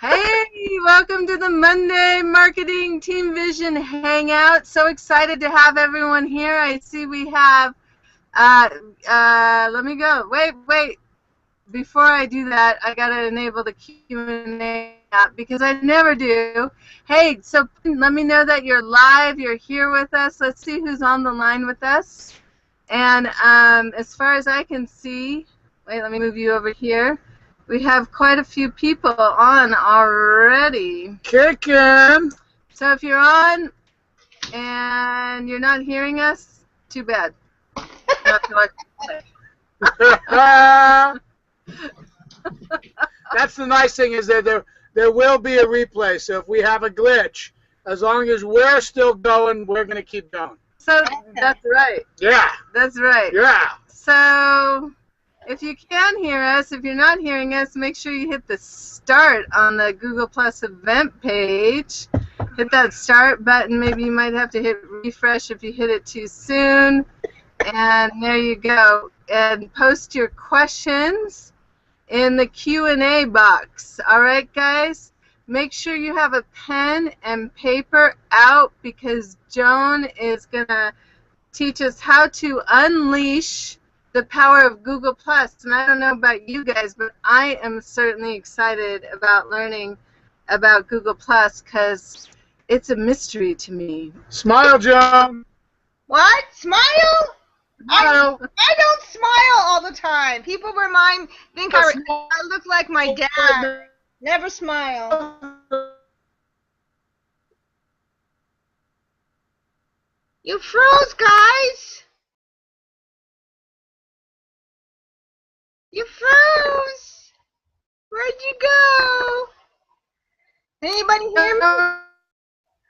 Hey, welcome to the Monday Marketing Team Vision Hangout. So excited to have everyone here. I see we have, let me go. Wait. Before I do that, I got to enable the Q&A app because I never do. Hey, so let me know that you're live, you're here with us. Let's see who's on the line with us. And as far as I can see, wait, let me move you over here. We have quite a few people on already. Kicking. So if you're on and you're not hearing us, too bad. That's the nice thing, is that there will be a replay. So if we have a glitch, as long as we're still going, we're going to keep going. So that's right. Yeah. That's right. Yeah. So if you can hear us, if you're not hearing us, make sure you hit the start on the Google Plus event page. Hit that start button. Maybe you might have to hit refresh if you hit it too soon. And there you go. And post your questions in the Q&A box. All right, guys? Make sure you have a pen and paper out because Joan is going to teach us how to unleash the power of Google Plus. And I don't know about you guys, but I am certainly excited about learning about Google Plus because it's a mystery to me. Smile, Joan. What? Smile? Smile. I don't smile all the time. People think I look like my dad. Never smile. You froze, guys. You froze. Where'd you go? Anybody hear me?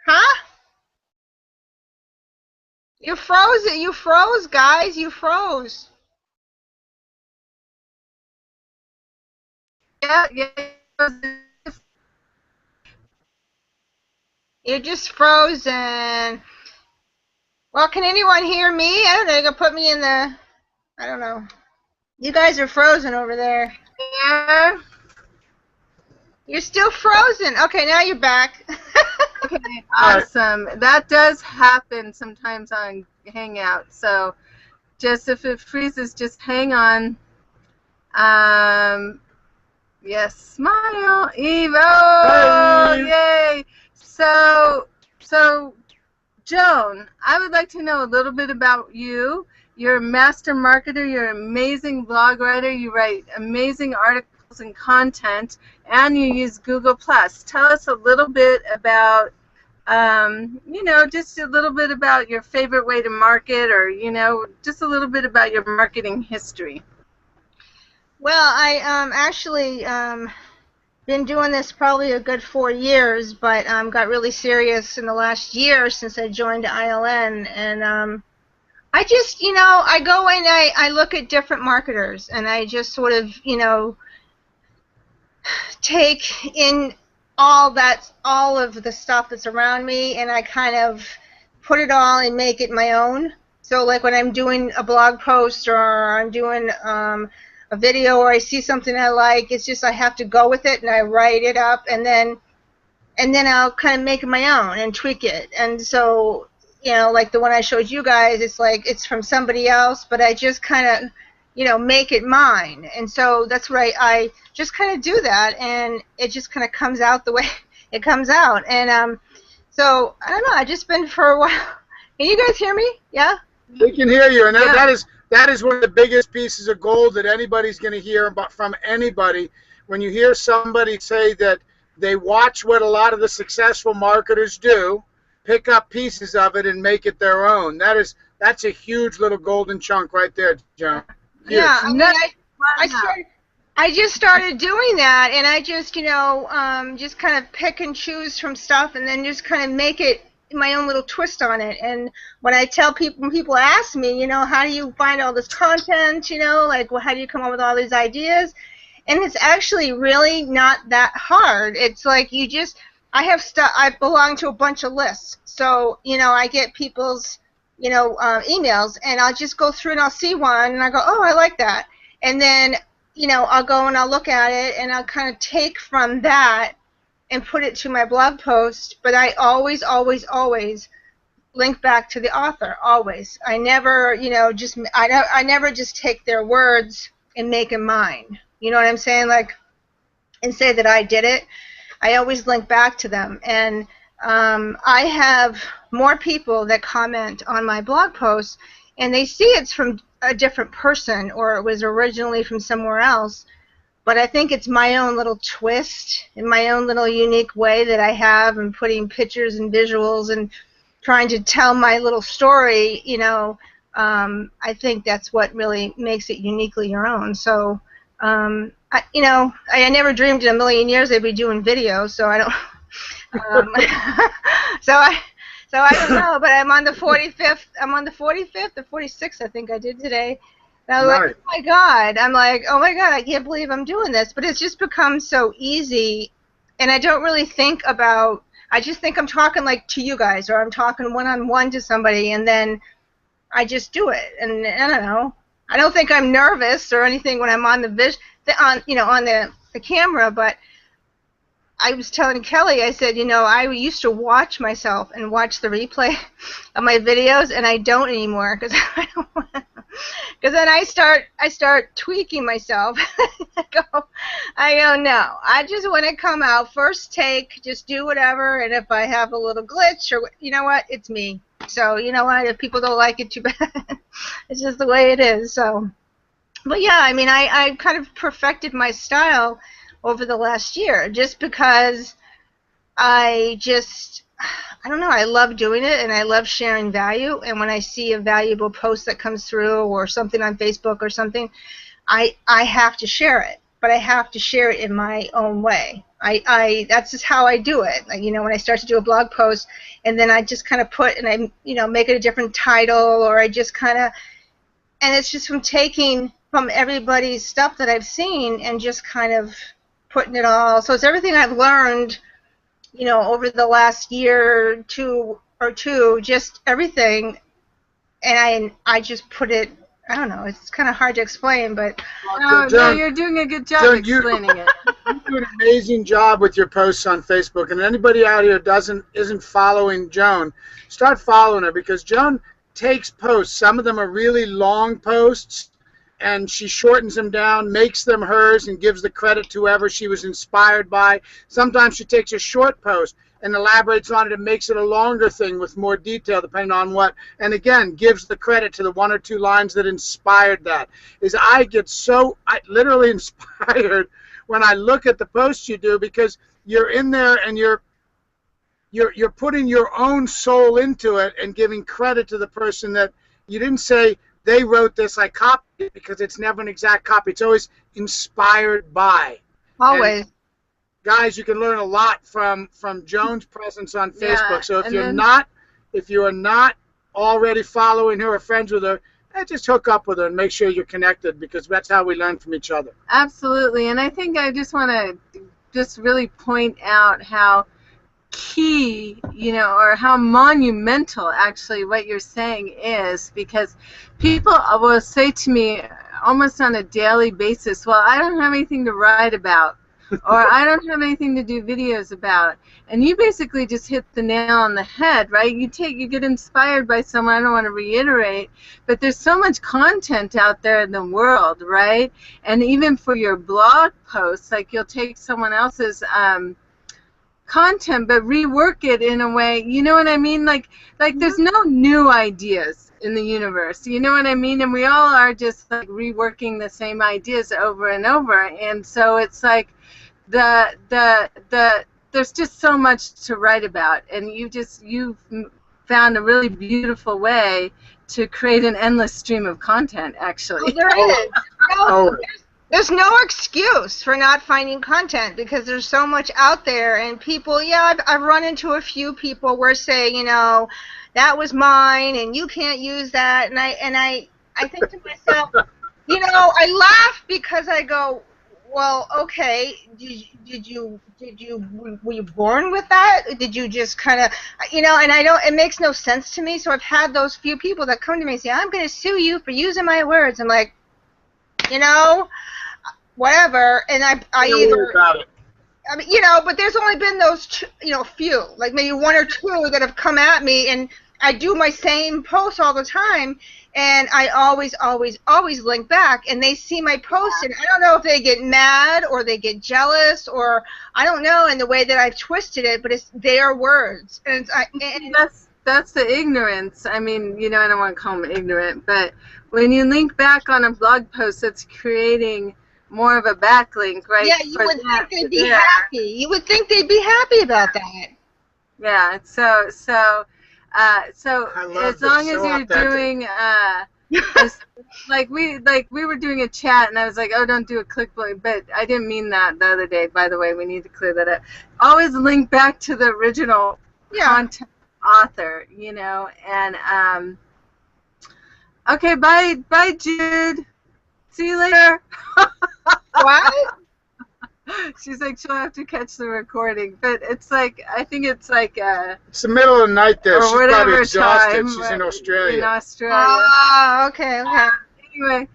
Huh? You froze it. You froze, guys. You froze. Yeah. You're just frozen. Well, can anyone hear me? I don't know. You're going to put me in the... I don't know. You guys are frozen over there. Yeah. You're still frozen. Okay, now you're back. Okay, awesome. That does happen sometimes on Hangout. So just if it freezes, just hang on. Yes, smile. Eve. Oh, yay. So Joan, I would like to know a little bit about you. You're a master marketer. You're an amazing blog writer. You write amazing articles and content, and you use Google+. Tell us a little bit about, just a little bit about your favorite way to market, or, just a little bit about your marketing history. Well, I actually been doing this probably a good 4 years, but got really serious in the last year since I joined ILN, and I just, I go in, I look at different marketers, and I just sort of, take in all of the stuff that's around me, and I kind of put it all and make it my own. So like when I'm doing a blog post, or I'm doing a video, or I see something I like, it's just I have to go with it, and I write it up, and then I'll kind of make it my own and tweak it. And so, like the one I showed you guys, it's like it's from somebody else, but I just kind of, make it mine. And so that's what I just kind of do that, and it just kind of comes out the way it comes out. And so I don't know. I just been for a while. Can you guys hear me? Yeah. We can hear you, and Yeah. that is one of the biggest pieces of gold that anybody's going to hear from anybody. When you hear somebody say that they watch what a lot of the successful marketers do, pick up pieces of it and make it their own. That's a huge little golden chunk right there, Joan. Huge. Yeah, I mean, I just started doing that, and I just, just kind of pick and choose from stuff, and then just kind of make it my own little twist on it. And when I tell people, when people ask me, how do you find all this content, like, well, how do you come up with all these ideas? And it's actually really not that hard. It's like I belong to a bunch of lists. So, I get people's, emails, and I'll just go through and I'll see one, and I go, oh, I like that. And then, I'll go and I'll look at it, and I'll kind of take from that and put it to my blog post, but I always, always, always link back to the author, always. I never, I never just take their words and make them mine. You know what I'm saying? Like, and say that I did it. I always link back to them. And I have more people that comment on my blog posts, and they see it's from a different person or it was originally from somewhere else. But I think it's my own little twist and my own little unique way that I have in putting pictures and visuals and trying to tell my little story, I think that's what really makes it uniquely your own. So, I never dreamed in a million years they'd be doing videos, so I don't, so I don't know, but I'm on the 45th or 46th, I think I did today. And I was like, oh my God, I can't believe I'm doing this, but it's just become so easy, and I don't really think about, I just think I'm talking like to you guys, or I'm talking one-on-one to somebody, and then I just do it. And I don't know. I don't think I'm nervous or anything when I'm on on the camera, but I was telling Kelly, I said, I used to watch myself and watch the replay of my videos, and I don't anymore because then I start tweaking myself. I go, no, I just want to come out first take, just do whatever, and if I have a little glitch or you know what, it's me. So you know what, if people don't like it, too bad. It's just the way it is. So, but yeah, I mean, I kind of perfected my style over the last year, just because I don't know, I love doing it and I love sharing value, and when I see a valuable post that comes through or something on Facebook or something, I have to share it, but I have to share it in my own way. That's just how I do it. Like, when I start to do a blog post, and then I just kind of put, and I make it a different title, or I just kind of, and it's just from taking from everybody's stuff that I've seen and just kind of putting it all. So it's everything I've learned, over the last year or two, just everything, and I just put it. I don't know. It's kind of hard to explain, but no, you're doing a good job explaining it. You do an amazing job with your posts on Facebook, and anybody out here isn't following Joan, start following her, because Joan takes posts. Some of them are really long posts, and she shortens them down, makes them hers, and gives the credit to whoever she was inspired by. Sometimes she takes a short post and elaborates on it and makes it a longer thing with more detail, depending on what, and again, gives the credit to the one or two lines that inspired that. I get literally inspired when I look at the posts you do, because you're in there and you're putting your own soul into it and giving credit to the person that you didn't say, they wrote this, I copied it, because it's never an exact copy. It's always inspired by. Always. And guys, you can learn a lot from Joan's presence on Facebook. Yeah, so if you are not already following her or friends with her, just hook up with her and make sure you're connected, because that's how we learn from each other. Absolutely. And I think I just want to just really point out how key, or how monumental actually what you're saying is, because people will say to me almost on a daily basis, well, I don't have anything to write about, or I don't have anything to do videos about. And you basically just hit the nail on the head, right? You get inspired by someone. I don't want to reiterate, but there's so much content out there in the world, right? And even for your blog posts, like, you'll take someone else's content but rework it in a way, you know what I mean, like there's no new ideas in the universe, you know what I mean, and we all are just like reworking the same ideas over and over, and so it's like there's just so much to write about, and you've found a really beautiful way to create an endless stream of content, actually. There is. There's no excuse for not finding content, because there's so much out there, and people, I've run into a few people where saying, that was mine and you can't use that, and I think to myself, I laugh, because I go, well, okay, were you born with that? Did you just kind of, and it makes no sense to me. So I've had those few people that come to me and say, I'm going to sue you for using my words. I'm like, whatever, and I mean, but there's only been those two, few, like maybe one or two that have come at me, and I do my same post all the time, and I always, always, always link back, and they see my post, and I don't know if they get mad or they get jealous, or I don't know in the way that I've twisted it, but it's their words. And that's the ignorance. I mean, I don't want to call them ignorant, but when you link back on a blog post, it's creating more of a backlink, right? Yeah, you would think they'd be happy. You would think they'd be happy about that. Yeah, so as long as you're doing like we were doing a chat, and I was like, oh, don't do a clickbait, but I didn't mean that the other day. By the way, we need to clear that up. Always link back to the original content author, and okay, bye Jude. See you later. What? She's like, she'll have to catch the recording, but it's like, I think it's like it's the middle of the night there. She's probably exhausted. Time, she's in Australia. Oh, okay. Anyway,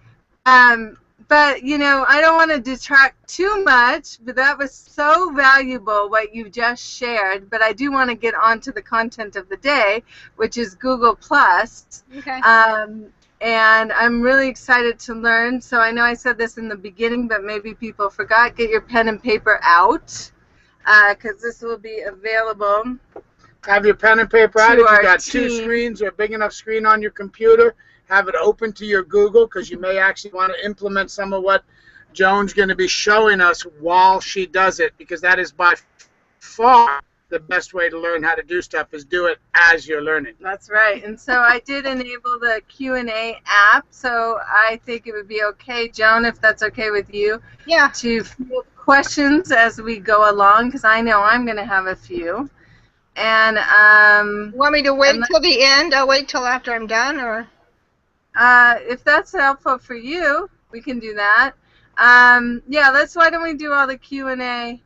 but I don't want to detract too much, but that was so valuable what you just shared. But I do want to get on to the content of the day, which is Google Plus. Okay. And I'm really excited to learn. So I know I said this in the beginning, but maybe people forgot. Get your pen and paper out, because this will be available. Have your pen and paper out. If you've got two screens or a big enough screen on your computer, have it open to your Google, because you may actually want to implement some of what Joan's going to be showing us while she does it, because that is by far the best way to learn how to do stuff, is do it as you're learning. That's right. And so I did enable the Q&A app, so I think it would be okay, Joan, if that's okay with you, to field questions as we go along, because I know I'm going to have a few. And want me to wait till the end? I'll wait till after I'm done, or if that's helpful for you, we can do that. Why don't we do all the Q&A?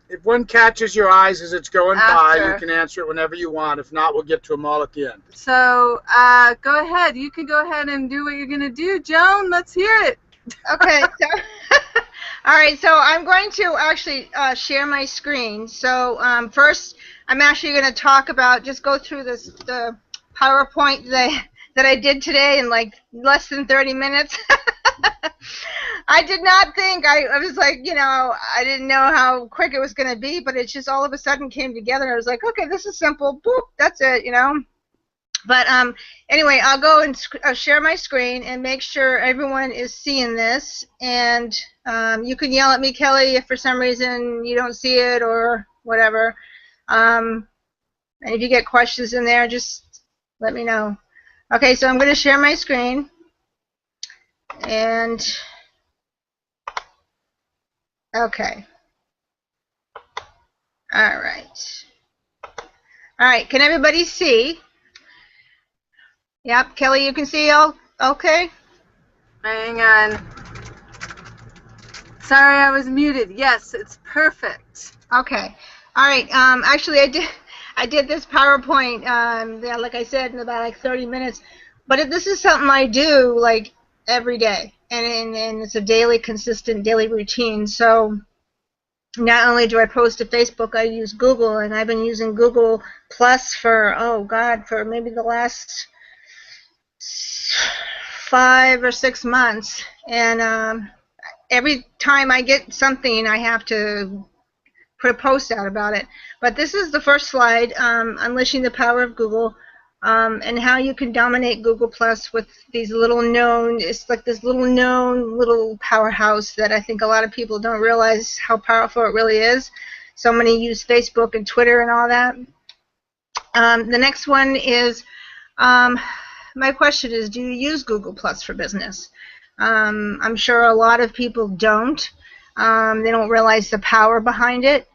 If one catches your eyes as it's going by, you can answer it whenever you want. If not, we'll get to them all at the end. So go ahead. You can go ahead and do what you're going to do. Joan, let's hear it. Okay. All right. So I'm going to actually share my screen. So first, I'm actually going to talk about, just go through the PowerPoint that I did today in like less than 30 minutes. I did not think, I was like, I didn't know how quick it was going to be, but it just all of a sudden came together. I was like, okay, this is simple. Boop, that's it, But anyway, I'll go and share my screen and make sure everyone is seeing this. And you can yell at me, Kelly, if for some reason you don't see it or whatever. And if you get questions in there, just let me know. Okay, so I'm going to share my screen. And okay. All right, can everybody see? Yep, Kelly, you can see all okay? Hang on. Sorry, I was muted. Yes, it's perfect. Okay. All right. Actually, I did this PowerPoint, like I said, in about like 30 minutes. But this is something I do like every day, and it's a daily, consistent daily routine. So not only do I post to Facebook, I use Google, and I've been using Google Plus for, for maybe the last 5 or 6 months. And every time I get something, I have to put a post out about it. But this is the first slide, Unleashing the Power of Google. And how you can dominate Google Plus with these little known, it's like this little powerhouse that I think a lot of people don't realize how powerful it really is. So many use Facebook and Twitter and all that. The next one is, my question is, do you use Google Plus for business? I'm sure a lot of people don't. They don't realize the power behind it.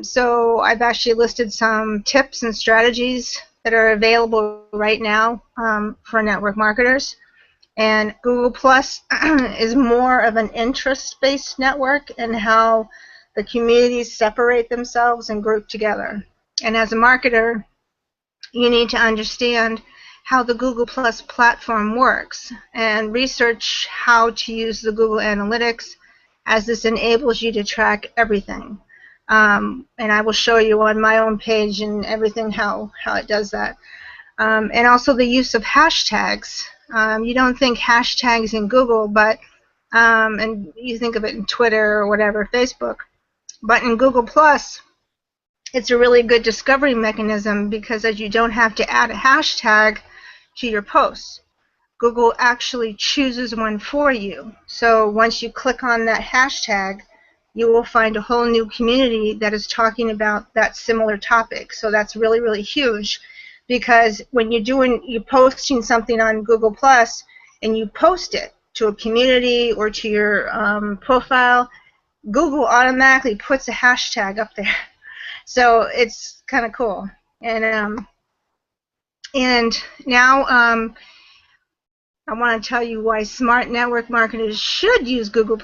So I've actually listed some tips and strategies that are available right now for network marketers. And Google Plus is more of an interest-based network in how the communities separate themselves and group together. And as a marketer, you need to understand how the Google Plus platform works and research how to use the Google Analytics as this enables you to track everything. And I will show you on my own page and everything how it does that. And also the use of hashtags. You don't think hashtags in Google, but and you think of it in Twitter or whatever, Facebook. But in Google Plus, it's a really good discovery mechanism because as you don't have to add a hashtag to your posts. Google actually chooses one for you. So once you click on that hashtag, you will find a whole new community that is talking about that similar topic. So that's really, really huge, because when you're posting something on Google Plus and you post it to a community or to your profile, Google automatically puts a hashtag up there. So it's kind of cool. And now I want to tell you why smart network marketers should use Google+.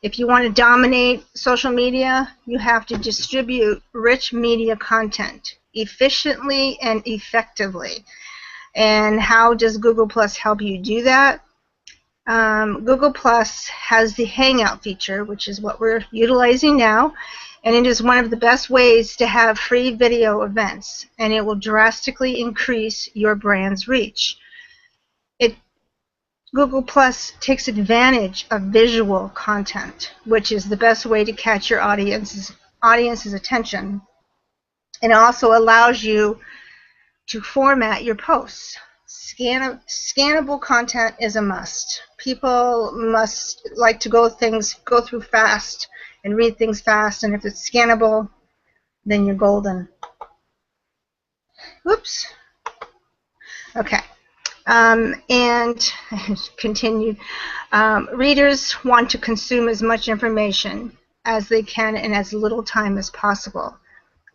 If you want to dominate social media, you have to distribute rich media content efficiently and effectively. And how does Google+ help you do that? Google+ has the Hangout feature, which is what we're utilizing now, and it is one of the best ways to have free video events, and it will drastically increase your brand's reach. Google Plus takes advantage of visual content, which is the best way to catch your audience's attention. And it also allows you to format your posts. Scannable content is a must. People must like to go through fast and read things fast, and if it's scannable, then you're golden. Whoops. Okay. And continued. Readers want to consume as much information as they can in as little time as possible.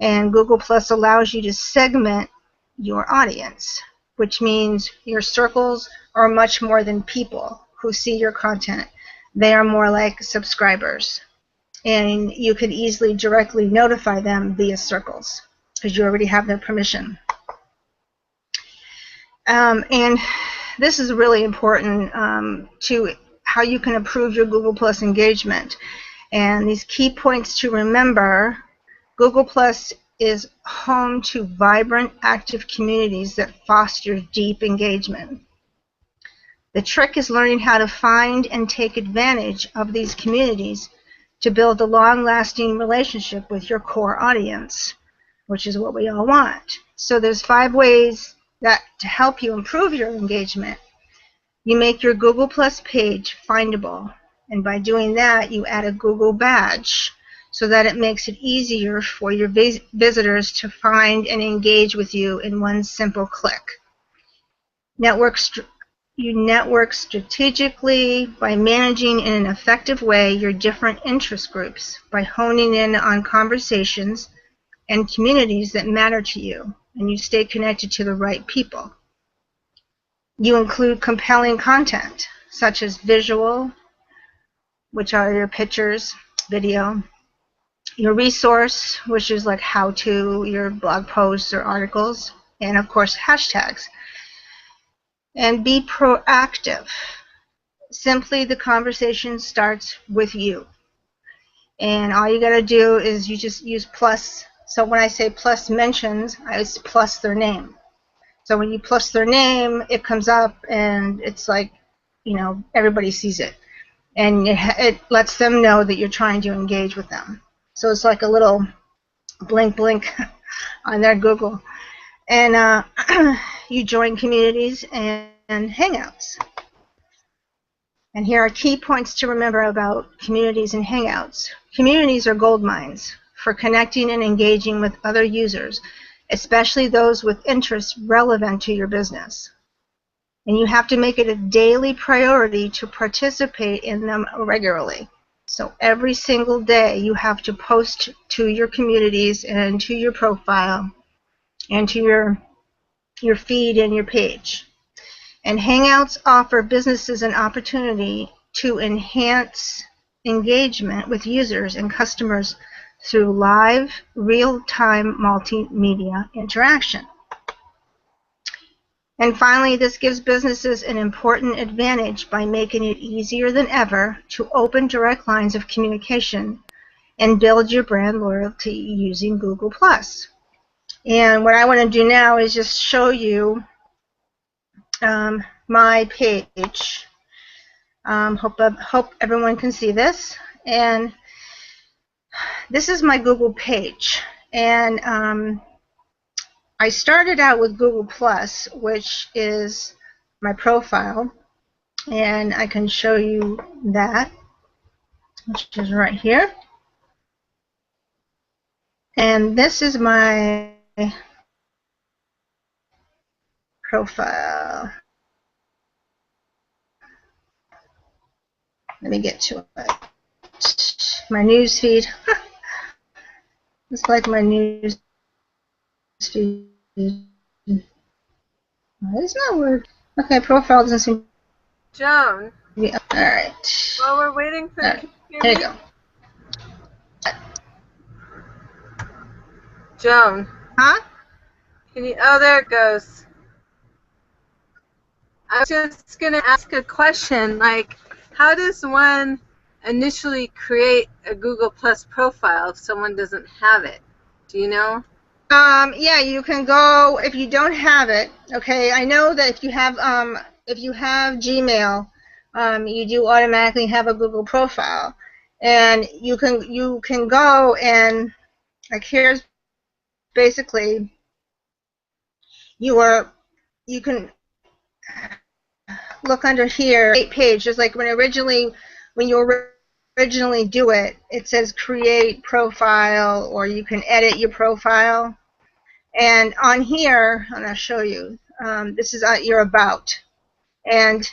And Google Plus allows you to segment your audience, which means your circles are much more than people who see your content. They are more like subscribers. And you can easily directly notify them via circles because you already have their permission. And this is really important to how you can improve your Google Plus engagement. And these key points to remember: Google Plus is home to vibrant, active communities that foster deep engagement. The trick is learning how to find and take advantage of these communities to build a long-lasting relationship with your core audience, which is what we all want. So there's 5 ways that to help you improve your engagement. You make your Google Plus page findable, and by doing that, you add a Google badge so that it makes it easier for your visitors to find and engage with you in one simple click. You network strategically by managing in an effective way your different interest groups by honing in on conversations and communities that matter to you, and you stay connected to the right people. You include compelling content, such as visual, which are your pictures, video, your resource, which is like how-to, your blog posts or articles, and of course hashtags. And be proactive. Simply, the conversation starts with you. And all you got to do is you just use plus. So when I say plus mentions, I just plus their name. So when you plus their name, it comes up and it's like, you know, everybody sees it. And it lets them know that you're trying to engage with them. So it's like a little blink blink on their Google. And you join communities and hangouts. And here are key points to remember about communities and hangouts. Communities are gold mines for connecting and engaging with other users, especially those with interests relevant to your business. And you have to make it a daily priority to participate in them regularly. So every single day you have to post to your communities and to your profile and to your feed and your page. And Hangouts offer businesses an opportunity to enhance engagement with users and customers through live, real-time multimedia interaction. And finally, this gives businesses an important advantage by making it easier than ever to open direct lines of communication and build your brand loyalty using Google+. And what I want to do now is just show you my page. Hope everyone can see this. And this is my Google page. And I started out with Google+, which is my profile. And I can show you that, which is right here. And this is my profile. Let me get to it. My news feed. It's like my news feed. It's not weird. Okay, profile doesn't seem Joan. to be. All right. While we're waiting for Right. There you go. Joan. Huh? Can you? Oh, there it goes. I was just gonna ask a question. Like, how does one initially create a Google Plus profile if someone doesn't have it? Do you know? Yeah, you can go if you don't have it. Okay, I know that if you have Gmail, you do automatically have a Google profile, and you can go and like here's basically you can look under here page just like when you originally do it, it says create profile, or you can edit your profile. And on here, and I'll show you, this is your about. And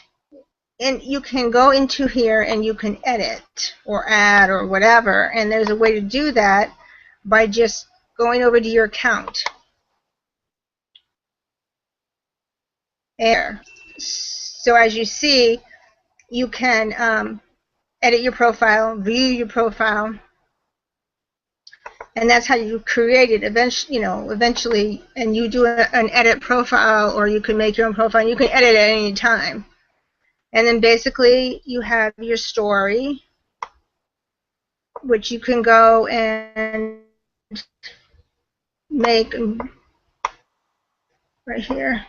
you can go into here and you can edit or add or whatever. And there's a way to do that by just going over to your account. And so as you see, you can edit your profile, view your profile, and that's how you create it eventually, and you do an edit profile, or you can make your own profile, and you can edit at any time. And then basically you have your story, which you can go and make right here.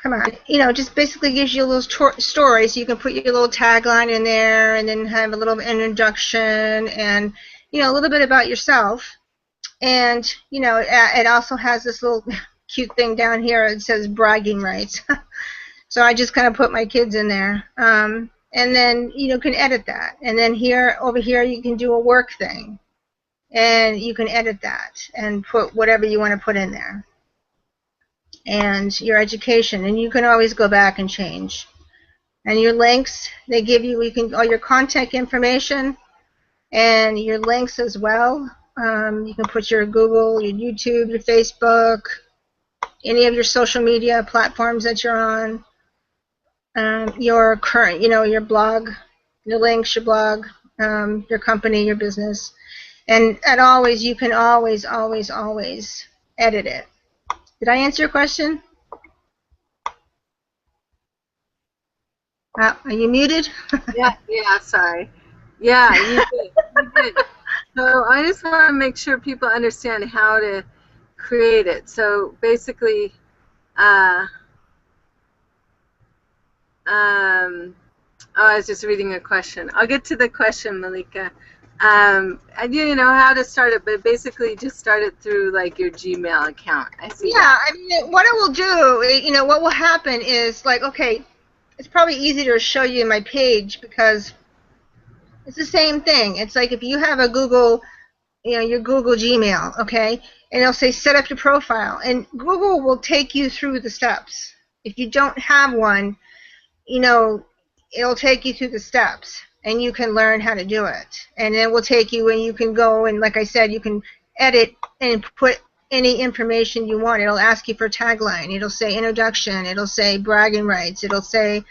Come on, just basically gives you a little story, so you can put your little tagline in there, and then have a little introduction, and a little bit about yourself. And it also has this little cute thing down here. It says bragging rights. So I just kind of put my kids in there, and then can edit that. And then over here you can do a work thing, and you can edit that and put whatever you want to put in there. And your education, and you can always go back and change. And your links, they give you all your contact information and your links as well. You can put your Google, your YouTube, your Facebook, any of your social media platforms that you're on. Your current, your blog, your links, your blog, your company, your business, and you can always edit it. Did I answer your question? Are you muted? Yeah, sorry. Yeah, you did. So I just want to make sure people understand how to create it. So basically, I was just reading a question. I'll get to the question, Malika. I didn't know how to start it, but basically just start it through like your Gmail account. I see. Yeah, I mean, what it will do, what will happen is like, okay, it's probably easier to show you my page because it's the same thing. It's like if you have a Google, your Google Gmail, okay, and it'll say set up your profile, and Google will take you through the steps. If you don't have one, it'll take you through the steps, and you can learn how to do it. And it will take you, and you can go, and like I said, you can edit and put any information you want. It'll ask you for a tagline. It'll say introduction. It'll say bragging rights. It'll say,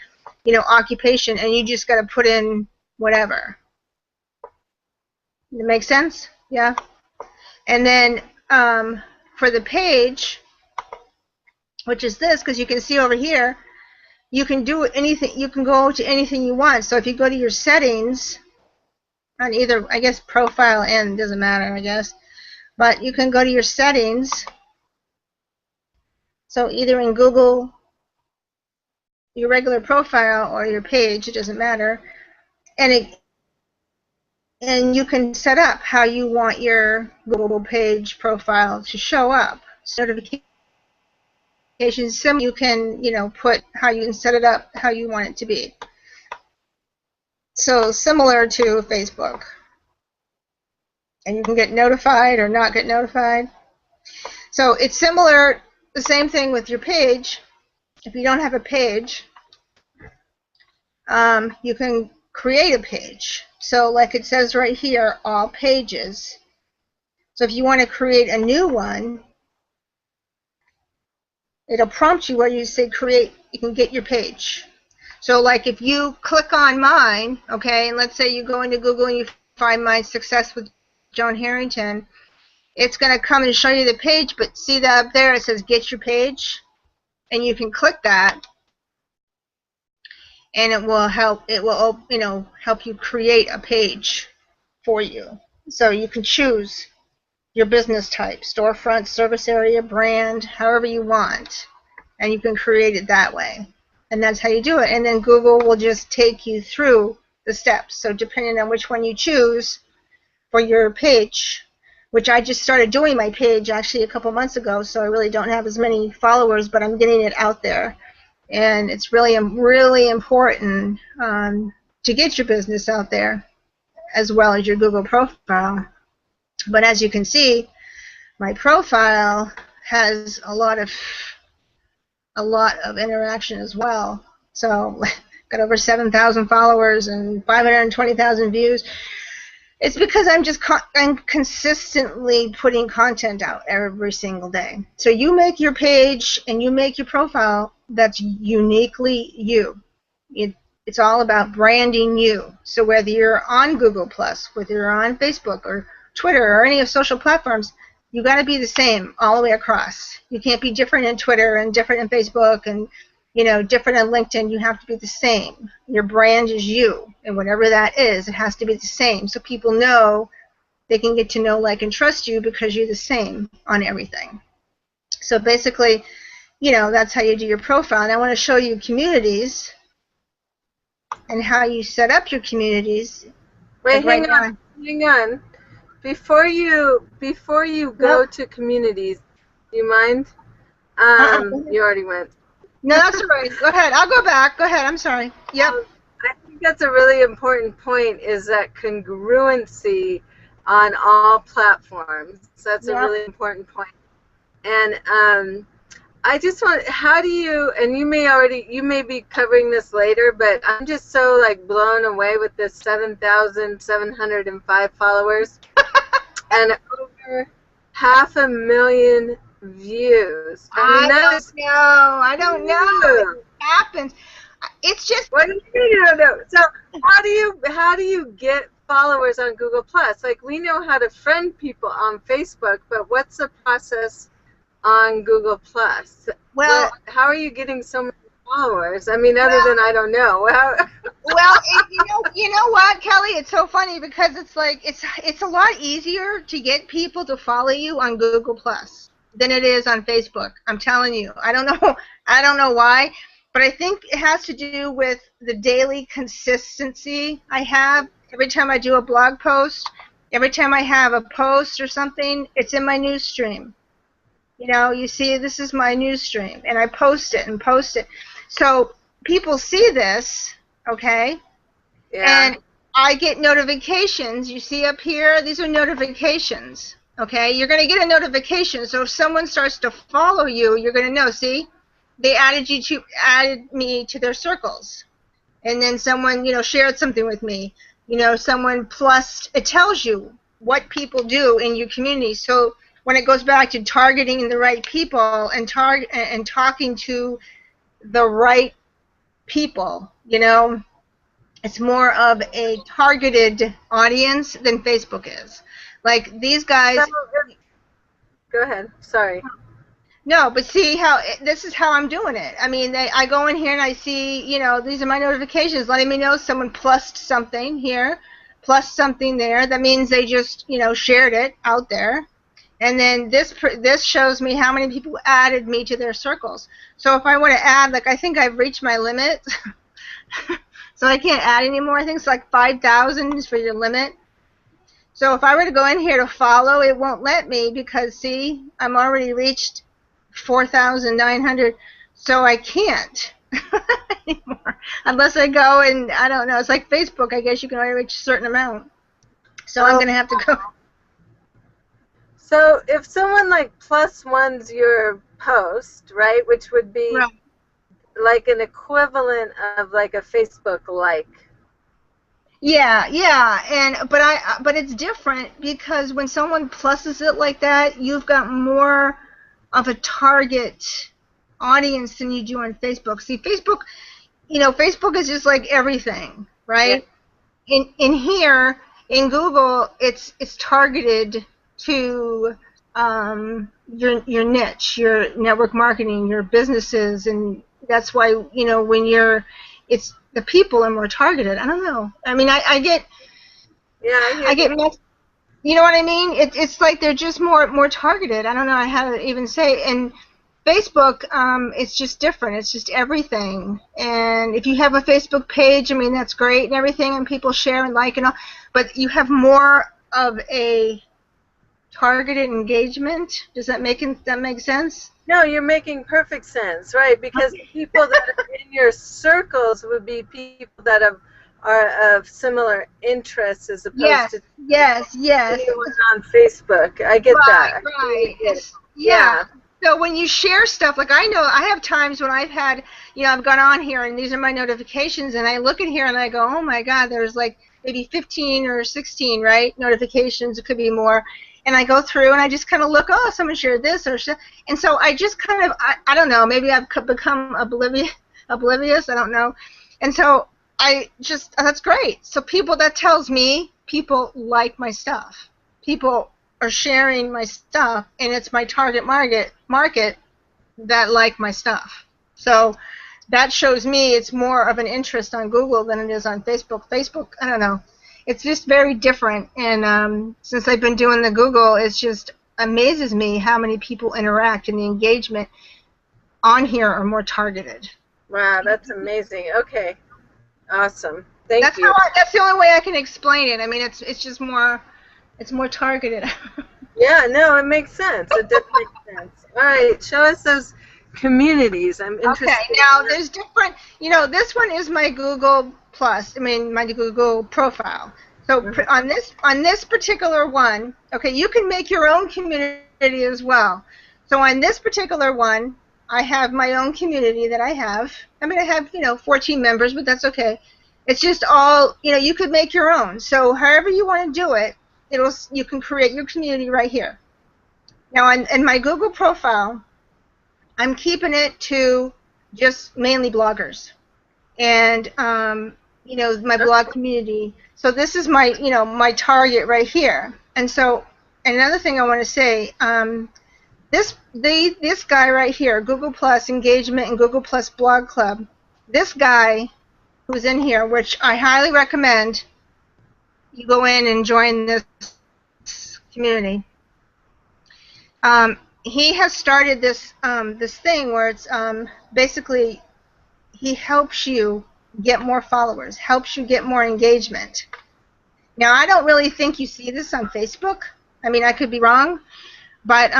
occupation, and you just got to put in whatever. It makes sense? Yeah. And then for the page, which is this, because you can see over here, you can do anything, you can go to anything you want. So if you go to your settings, on either, I guess profile and doesn't matter, I guess, but you can go to your settings. So either in Google, your regular profile, or your page, it doesn't matter, and you can set up how you want your Google page profile to show up. So notifications, you can, put how you can set it up, how you want it to be. So similar to Facebook. And you can get notified or not get notified. So it's similar, the same thing with your page. If you don't have a page, you can create a page. So like it says right here, all pages. So if you want to create a new one, it'll prompt you where you say create, you can get your page. So like if you click on mine, okay, and let's say you go into Google and you find my Success with Joan Harrington, it's going to come and show you the page, but see that up there it says get your page, and you can click that, and it will help help you create a page for you. So you can choose your business type, storefront, service area, brand, however you want, and you can create it that way. And that's how you do it. And then Google will just take you through the steps. So depending on which one you choose for your page, which I just started doing my page actually a couple months ago, so I really don't have as many followers, but I'm getting it out there. And it's really, really important to get your business out there, as well as your Google profile. But as you can see, my profile has a lot of interaction as well. So got over 7,000 followers and 520,000 views. It's because I'm consistently putting content out every single day. So you make your page and you make your profile that's uniquely you. It's all about branding you. So whether you're on Google+, whether you're on Facebook or Twitter or any of social platforms, you got to be the same all the way across. You can't be different in Twitter and different in Facebook and different on LinkedIn. You have to be the same. Your brand is you, and whatever that is, it has to be the same. So people know, they can get to know, like, and trust you because you're the same on everything. So basically, that's how you do your profile. And I want to show you communities and how you set up your communities. Wait, hang on. Before you go to communities, do you mind? You already went. No, that's all right. Go ahead. I'll go back. Go ahead. I'm sorry. Yep. I think that's a really important point, is that congruency on all platforms. So that's a really important point. And I just want, how do you, and you may be covering this later, but I'm just so blown away with this 7,705 followers and over 500,000 views. I don't know. It happens. It's just. What do you mean you don't know? So how do you get followers on Google+? We know how to friend people on Facebook, but what's the process on Google+? Well, how are you getting so many followers? I mean, other than I don't know. Well, you know what, Kelly? It's so funny because it's a lot easier to get people to follow you on Google+ than it is on Facebook. I'm telling you. I don't know why, but I think it has to do with the daily consistency I have. Every time I do a blog post, every time I have a post or something, it's in my news stream. You see, this is my news stream, and I post it and post it. So people see this, okay? Yeah. And I get notifications. You see up here, these are notifications. Okay, you're going to get a notification. So if someone starts to follow you, you're going to know. See, they added me to their circles, and then someone shared something with me. Someone plus, it tells you what people do in your community. So when it goes back to targeting the right people and talking to the right people, it's more of a targeted audience than Facebook is. Like these guys. Go ahead. Sorry. No, but see how this is how I'm doing it. I mean, I go in here and I see, these are my notifications letting me know someone plussed something here, plus something there. That means they just, shared it out there. And then this shows me how many people added me to their circles. So if I want to add, like, I think I've reached my limit. So I can't add anymore. I think it's like 5,000 is for your limit. So if I were to go in here to follow, it won't let me because, see, I'm already reached 4,900, so I can't anymore unless I go and, I don't know, it's like Facebook. I guess you can only reach a certain amount. So I'm going to have to go. So if someone like plus ones your post, right, which would be Right. like an equivalent of like a Facebook like. Yeah, but it's different because when someone pluses it like that, you've got more of a target audience than you do on Facebook. See, Facebook is just like everything, right? Yeah. In here, in Google, it's targeted to your niche, your network marketing, your businesses, and that's why it's the people are more targeted. I don't know. I mean, I get you know what I mean? It's like they're just more targeted. I don't know how to even say. And Facebook, it's just different. It's just everything. And if you have a Facebook page, I mean, that's great and everything, and people share and like and all, but you have more of a targeted engagement. Does that make sense? No, you're making perfect sense, right? Because people that are in your circles would be people that are of similar interests as opposed to yes anyone on Facebook. I get that. Right. Yeah. So when you share stuff, like I know I have times when I've had, I've gone on here and these are my notifications and I look in here and I go, oh my God, there's like maybe 15 or 16, right, notifications. It could be more. And I go through and I just kind of look, oh, someone shared this and so I just kind of, I don't know, maybe I've become oblivious, I don't know. And so that's great. So that tells me people like my stuff. People are sharing my stuff and it's my target market that like my stuff. So that shows me it's more of an interest on Google than it is on Facebook. Facebook, I don't know. It's just very different, and since I've been doing the Google, it just amazes me how many people interact, and the engagement on here are more targeted. Wow, that's amazing. Okay, awesome. Thank you. That's the only way I can explain it. I mean, it's just more targeted. Yeah, no, it makes sense. It does make sense. All right, show us those communities. I'm interested. Okay, now there's different. This one is my Google Plus. I mean, my Google profile. So on this particular one, okay, you can make your own community as well. So on this particular one, I have my own community that I have. I mean, I have 14 members, but that's okay. It's just all you could make your own. So however you want to do it, you can create your community right here. Now in my Google profile, I'm keeping it to just mainly bloggers, and my blog community. So this is my my target right here. And so another thing I want to say, this guy right here, Google Plus Engagement and Google Plus Blog Club. This guy who's in here, which I highly recommend you go in and join this community. He has started this this thing where it's basically he helps you get more followers, helps you get more engagement. Now, I don't really think you see this on Facebook. I mean, I could be wrong, but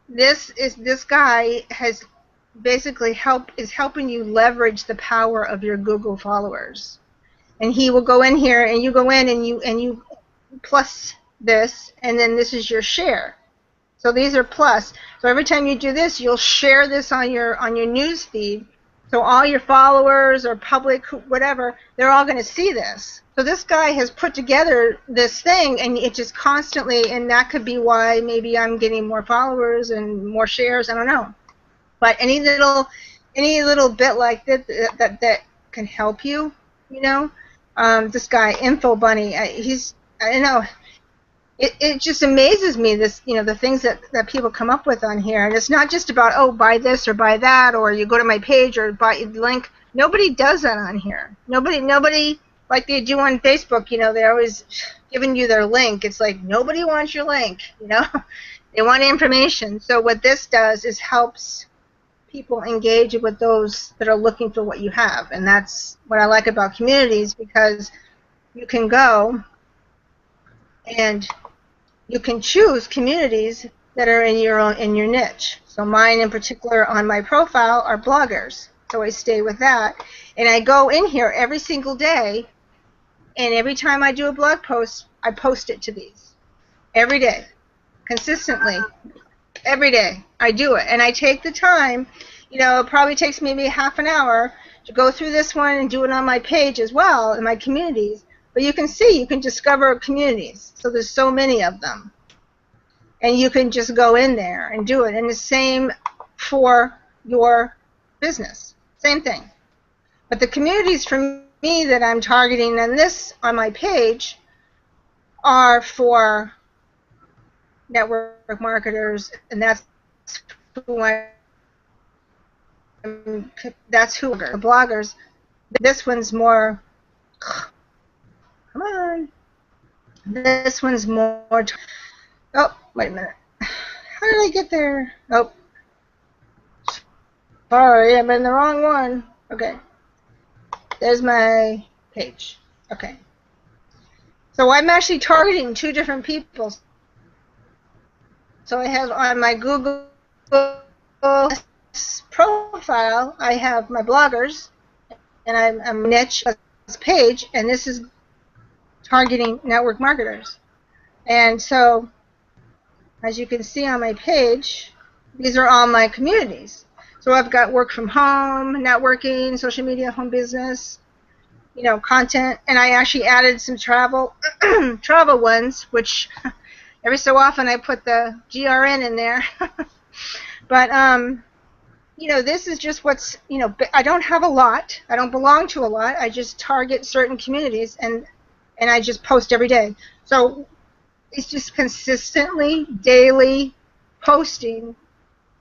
this guy has basically is helping you leverage the power of your Google followers. And he will go in here, and you go in and you plus this, and then this is your share. So these are plus. So every time you do this, you'll share this on your news feed. So all your followers or public, whatever, they're all going to see this. So this guy has put together this thing, and it just constantly, and that could be why maybe I'm getting more followers and more shares. I don't know. But any little bit like that can help you, This guy, Info Bunny, I don't know. it just amazes me, this, the things that people come up with on here. And it's not just about, oh, buy this or buy that, or you go to my page or buy the link. Nobody does that on here. Nobody like they do on Facebook. They're always giving you their link. It's like nobody wants your link. They want information. So what this does is helps people engage with those that are looking for what you have, and that's what I like about communities, because you can go and you can choose communities that are in your niche. So mine in particular on my profile are bloggers. So I stay with that. And I go in here every single day, and every time I do a blog post, I post it to these. Every day. Consistently. Every day. I do it. And I take the time, it probably takes maybe half an hour to go through this one and do it on my page as well, in my communities. But you can discover communities. So there's so many of them. And you can just go in there and do it. And the same for your business. Same thing. But the communities for me that I'm targeting on my page are for network marketers, and that's who the bloggers. This one's more, come on. This one's more, oh, wait a minute. How did I get there? Oh, sorry, I'm in the wrong one. Okay. There's my page. Okay. So I'm actually targeting two different people. So I have on my Google profile, I have my bloggers, and I'm niche page, and this is targeting network marketers. And so, as you can see on my page, these are all my communities. So I've got work from home, networking, social media, home business, content, and I actually added some travel ones, which every so often I put the GRN in there. But this is just what's, I don't have a lot. I don't belong to a lot. I just target certain communities, and I just post every day. So it's just consistently, daily posting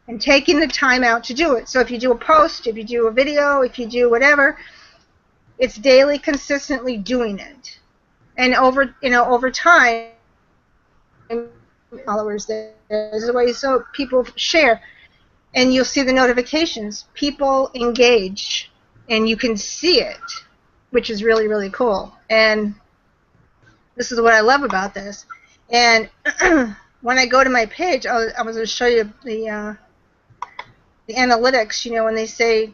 and taking the time out to do it. So if you do a post, if you do a video, if you do whatever, it's daily, consistently doing it. And over time, followers there's a way so people share, and you'll see the notifications. People engage, and you can see it, which is really, really cool. And this is what I love about this. And when I go to my page, I was going to show you the analytics. When they say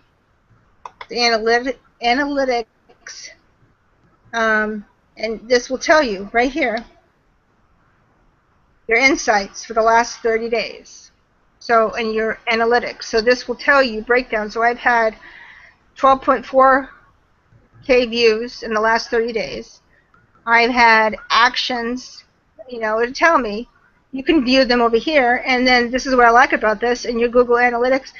the analytics, and this will tell you right here your insights for the last 30 days. So, and your analytics. So this will tell you breakdown. So I've had 12.4K views in the last 30 days. I've had actions, to tell me. You can view them over here, and then this is what I like about this in your Google Analytics,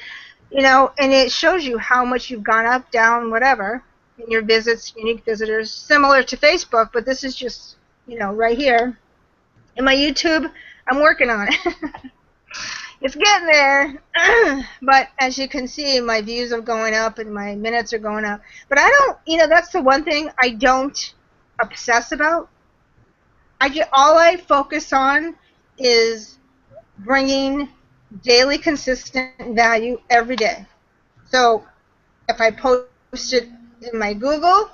and it shows you how much you've gone up, down, whatever, in your visits, unique visitors, similar to Facebook, but this is just, right here. In my YouTube, I'm working on it. It's getting there, but as you can see, my views are going up and my minutes are going up. But I don't, that's the one thing I don't obsess about. All I focus on is bringing daily consistent value every day. So if I post it in my Google,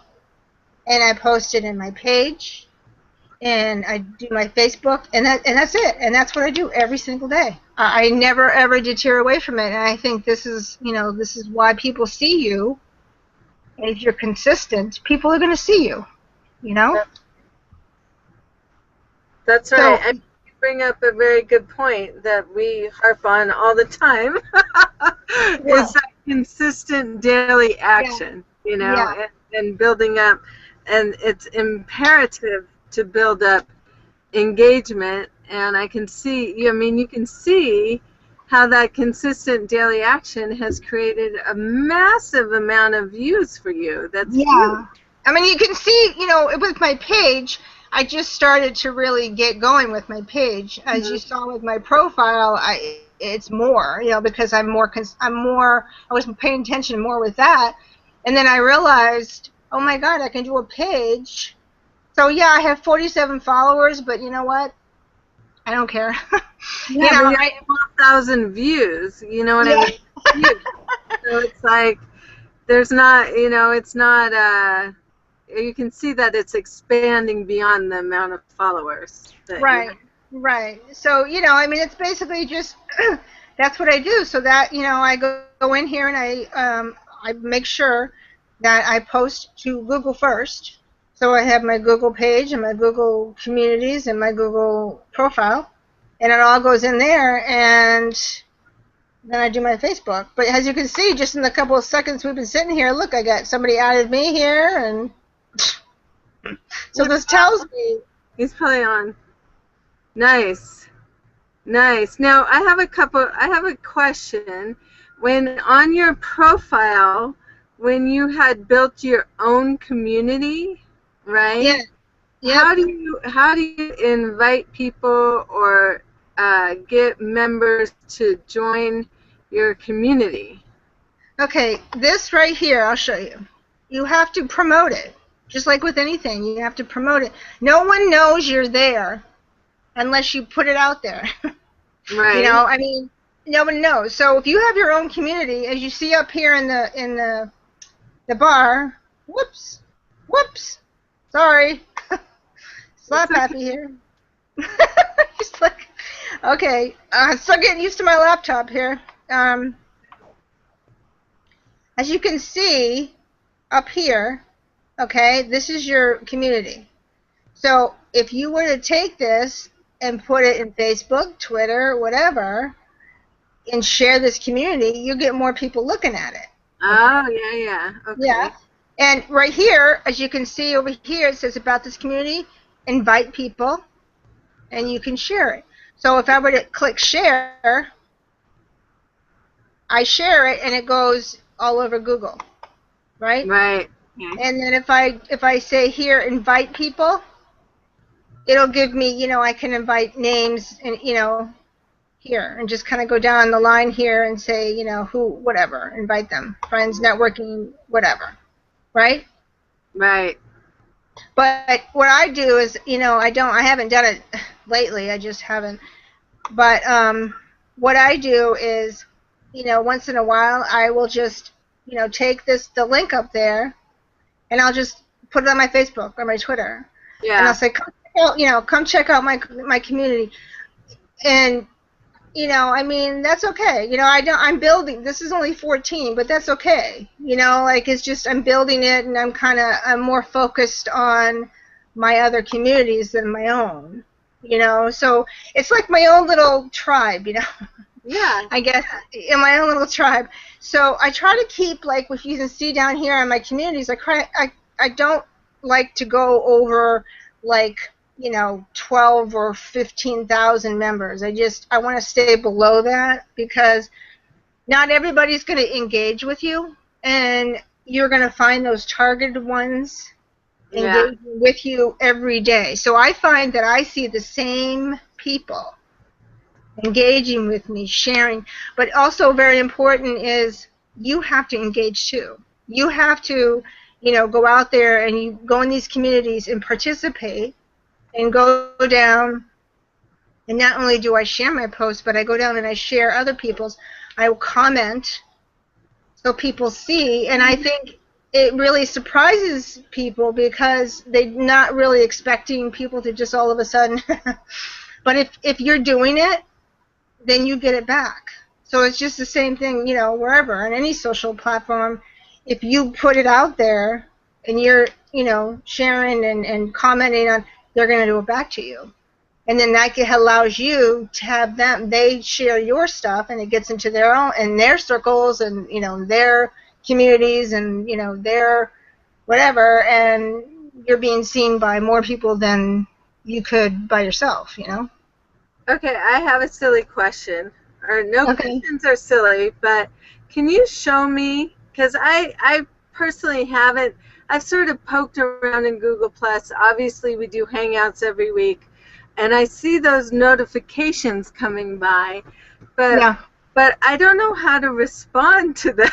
and I post it in my page, and I do my Facebook, and that's it. And that's what I do every single day. I never ever deter away from it. And I think this is why people see you. And if you're consistent, people are going to see you. That's right. And you bring up a very good point that we harp on all the time. It's that consistent daily action, and building up. And it's imperative to build up engagement, and I can see, you can see how that consistent daily action has created a massive amount of views for you. That's huge. I mean, you can see, with my page, I just started to really get going with my page. As you saw with my profile, it's more, because I was paying attention more with that. And then I realized, oh my God, I can do a page. So yeah, I have 47 followers, but you know what? I don't care. Yeah, but you have 12,000 views. You know what I mean? So it's like there's not, it's not. You can see that it's expanding beyond the amount of followers. Right. So it's basically just that's what I do. So that I go in here and I make sure that I post to Google first. So I have my Google page and my Google communities and my Google profile, and it all goes in there, and then I do my Facebook. But as you can see, just in the couple of seconds we've been sitting here, look, I got somebody added me here, and so this tells me. He's probably on. Nice. Now I have a question. When on your profile, when you had built your own community, right? Yeah. Yep. How do you invite people or get members to join your community? Okay, this right here, I'll show you. You have to promote it. Just like with anything, you have to promote it. No one knows you're there unless you put it out there. Right. No one knows. So if you have your own community, as you see up here in the bar, whoops, sorry, slap happy here. Just like, okay, still getting used to my laptop here. As you can see up here, okay, this is your community. So if you were to take this and put it in Facebook, Twitter, whatever, and share this community, you get more people looking at it. Oh, yeah. Okay. Yeah. And right here, as you can see over here, it says about this community, invite people, and you can share it. So if I were to click share, I share it, and it goes all over Google, right? Right. And then if I say here, invite people, it'll give me, I can invite names and, here, and just kind of go down the line here and say, who, whatever, invite them, friends, networking, whatever, right? Right. But what I do is, I haven't done it lately, I just haven't, but what I do is, once in a while, I will just, take the link up there, and I'll just put it on my Facebook or my Twitter. Yeah. And I'll say, come check out my community. And, that's okay. I'm building. This is only 14, but that's okay. It's just I'm building it, and I'm more focused on my other communities than my own. So it's like my own little tribe, Yeah. I guess, in my own little tribe. So I try to keep, like, if you can see down here on my communities, I don't like to go over, like, 12 or 15,000 members. I want to stay below that, because not everybody's going to engage with you, and you're going to find those targeted ones engaging with you every day. So I find that I see the same people engaging with me, sharing, but also very important is you have to engage too. You have to, go out there and you go in these communities and participate and go down, and not only do I share my posts, but I go down and I share other people's. I will comment so people see, and I think it really surprises people because they're not really expecting people to just all of a sudden. But if you're doing it, then you get it back. So it's just the same thing, wherever, on any social platform. If you put it out there and you're, sharing and commenting on, they're going to do it back to you. And then that allows you to have they share your stuff, and it gets into their own, and their circles, and, their communities, and, their whatever, and you're being seen by more people than you could by yourself, Okay, I have a silly question. Or no Okay. questions are silly, but can you show me, because I personally haven't, I've sort of poked around in Google Plus. Obviously, we do Hangouts every week, and I see those notifications coming by, but Yeah. but I don't know how to respond to them.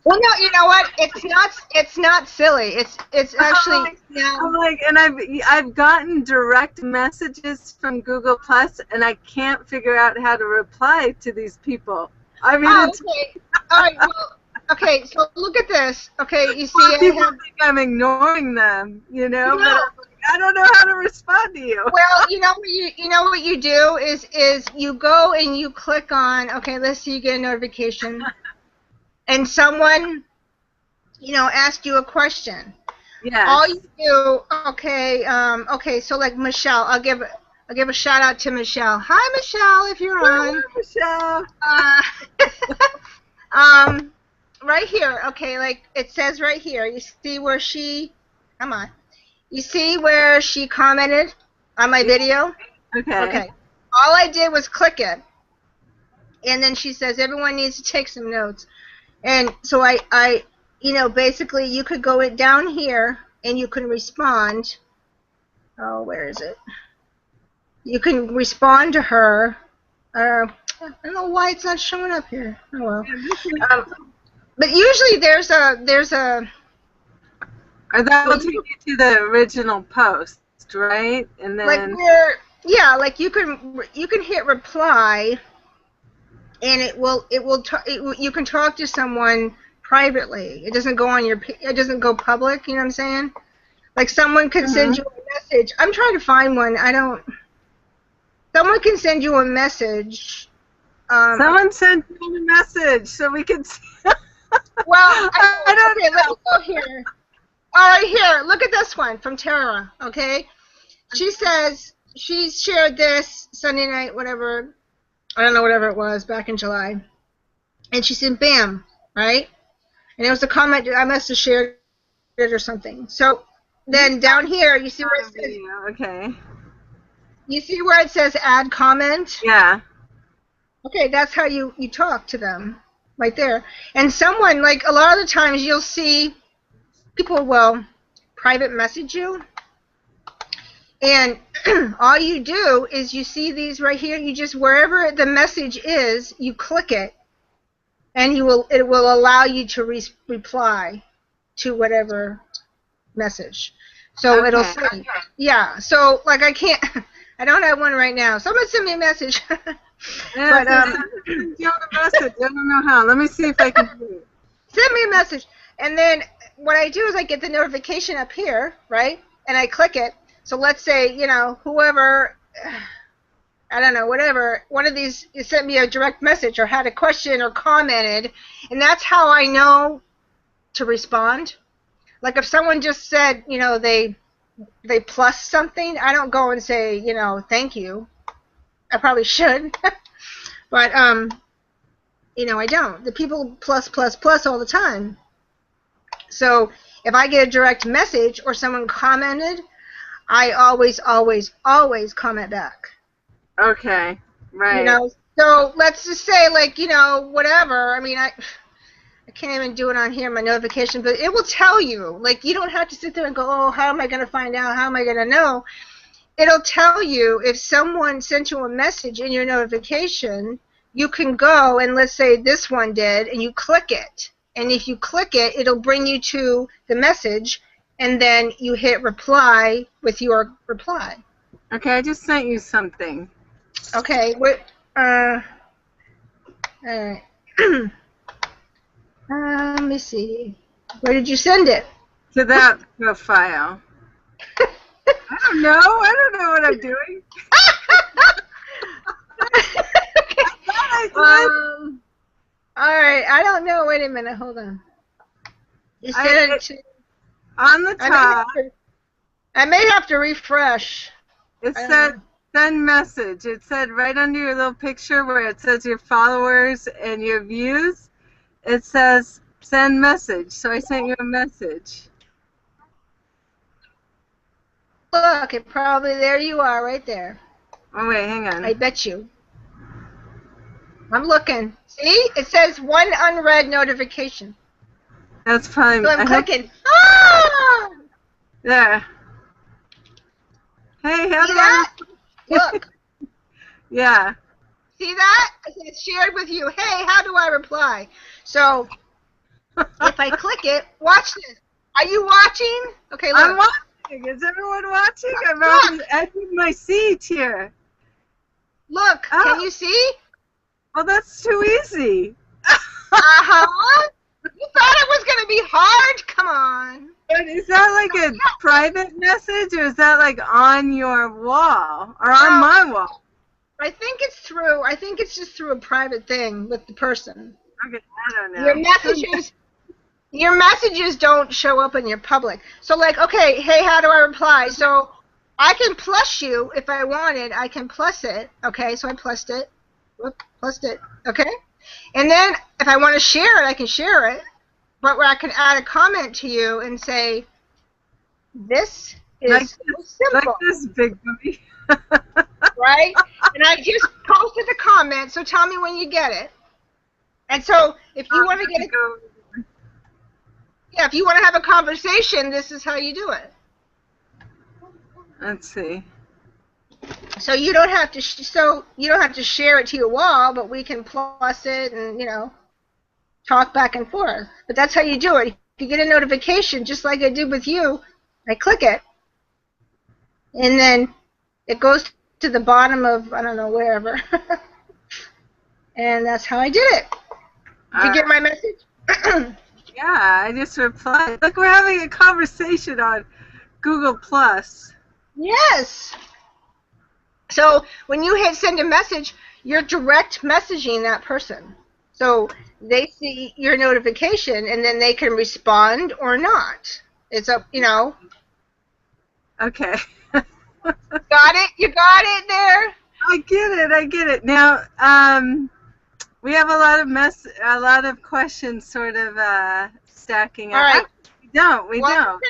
Well, no, you know what? It's not silly. It's actually I'm like, and I've gotten direct messages from Google Plus, and I can't figure out how to reply to these people. I mean, Oh, it's, okay. All right. Well, okay. So look at this. Okay, you see, I people have. think I'm ignoring them, you know, but No. I don't know how to respond to you. Well, you know what you do is you go and you click on. Okay, let's see. You get a notification, and someone, ask you a question. Yes. All you do, okay, okay. So like Michelle, I'll give a shout out to Michelle. Hi, Michelle, if you're on. Michelle. Right here, okay, like it says right here. You see where she, come on. You see where she commented on my video? Okay. Okay. All I did was click it, and then she says everyone needs to take some notes. And so I basically you could go down here and you can respond. Oh, where is it? You can respond to her. I don't know why it's not showing up here. Oh well. But usually there's a. Or that will take you to the original post, right? And then like you can hit reply, and you can talk to someone privately. It doesn't go it doesn't go public. You know what I'm saying? Like someone can send you a message. I'm trying to find one. Someone can send you a message. Someone sent me a message so we can see. Well, I don't know. Let me go here. All right, here. Look at this one from Tara. Okay, she says she shared this Sunday night, whatever. I don't know, whatever it was back in July, and she said, "Bam!" Right, and it was a comment. I must have shared it or something. So then down here, you see where it says. Okay. You see where it says add comment? Yeah. Okay, that's how you talk to them, right there. And someone, like a lot of the times you'll see people will private message you, and all you do is you see these right here, you just, wherever the message is, you click it, and it will allow you to reply to whatever message. So okay. It'll say, yeah, so like I don't have one right now. Someone send me a message. Yeah, but send you a message. I don't know how. Let me see if I can do it. Send me a message. And then what I do is I get the notification up here, right? And I click it. So let's say, whoever, I don't know, whatever, one of these sent me a direct message or had a question or commented, and that's how I know to respond. Like if someone just said, they plus something, I don't go and say, thank you. I probably should, but I don't. The people plus all the time. So if I get a direct message or someone commented, I always comment back. Okay, right. So let's just say, like, whatever. I mean, I can't even do it on here, my notification, but it will tell you. Like, you don't have to sit there and go, oh, how am I going to find out? How am I going to know? It'll tell you if someone sent you a message in your notification, you can go and let's say this one did, and you click it. And if you click it, it'll bring you to the message, and then you hit reply with your reply. Okay, I just sent you something. Okay, what? All right. Let me see. Where did you send it? To that profile. I don't know what I'm doing. All right, I don't know. Wait a minute, hold on. You sent it to on the top. I may have to refresh. It said send message. It said right under your little picture where it says your followers and your views. It says send message. So I sent you a message. Look, it probably, there you are, right there. Oh, wait, hang on. I bet you. I'm looking. See? It says one unread notification. That's probably. So I'm I hope, clicking. Ah! there. Hey, how See do I? that? Look. Yeah. See that? It's shared with you. Hey, how do I reply? So if I click it, watch this. Are you watching? Okay, look. I'm watching. Is everyone watching? I'm on the edge of my seat here. Look. Oh. Can you see? Well, that's too easy. Uh-huh. You thought it was going to be hard? Come on. But is that like a private message, or is that like on your wall or on my wall? I think it's just through a private thing with the person. Okay, I don't know. Your messages don't show up in your public. So like, okay, hey, how do I reply? So I can plus you if I wanted. I can plus it. Okay, so I plussed it. Whoop, plussed it. Okay. And then if I want to share it, I can share it. But where I can add a comment to you and say, this is simple. Like this, big booty. Right? And I just posted the comment, so tell me when you get it. And so if you want to get if you want to have a conversation, this is how you do it. Let's see. So you don't have to share it to your wall, but we can plus it and, talk back and forth. But that's how you do it. If you get a notification, just like I did with you, I click it, and then it goes to the bottom of, I don't know, wherever. And that's how I did it. Did you get my message? Yeah, I just replied. Look, we're having a conversation on Google+. Yes. So when you hit send a message, you're direct messaging that person. So they see your notification, and then they can respond or not. It's up, Okay. Got it? You got it there? I get it. Now, we have a lot of questions sort of stacking up. All right. We don't.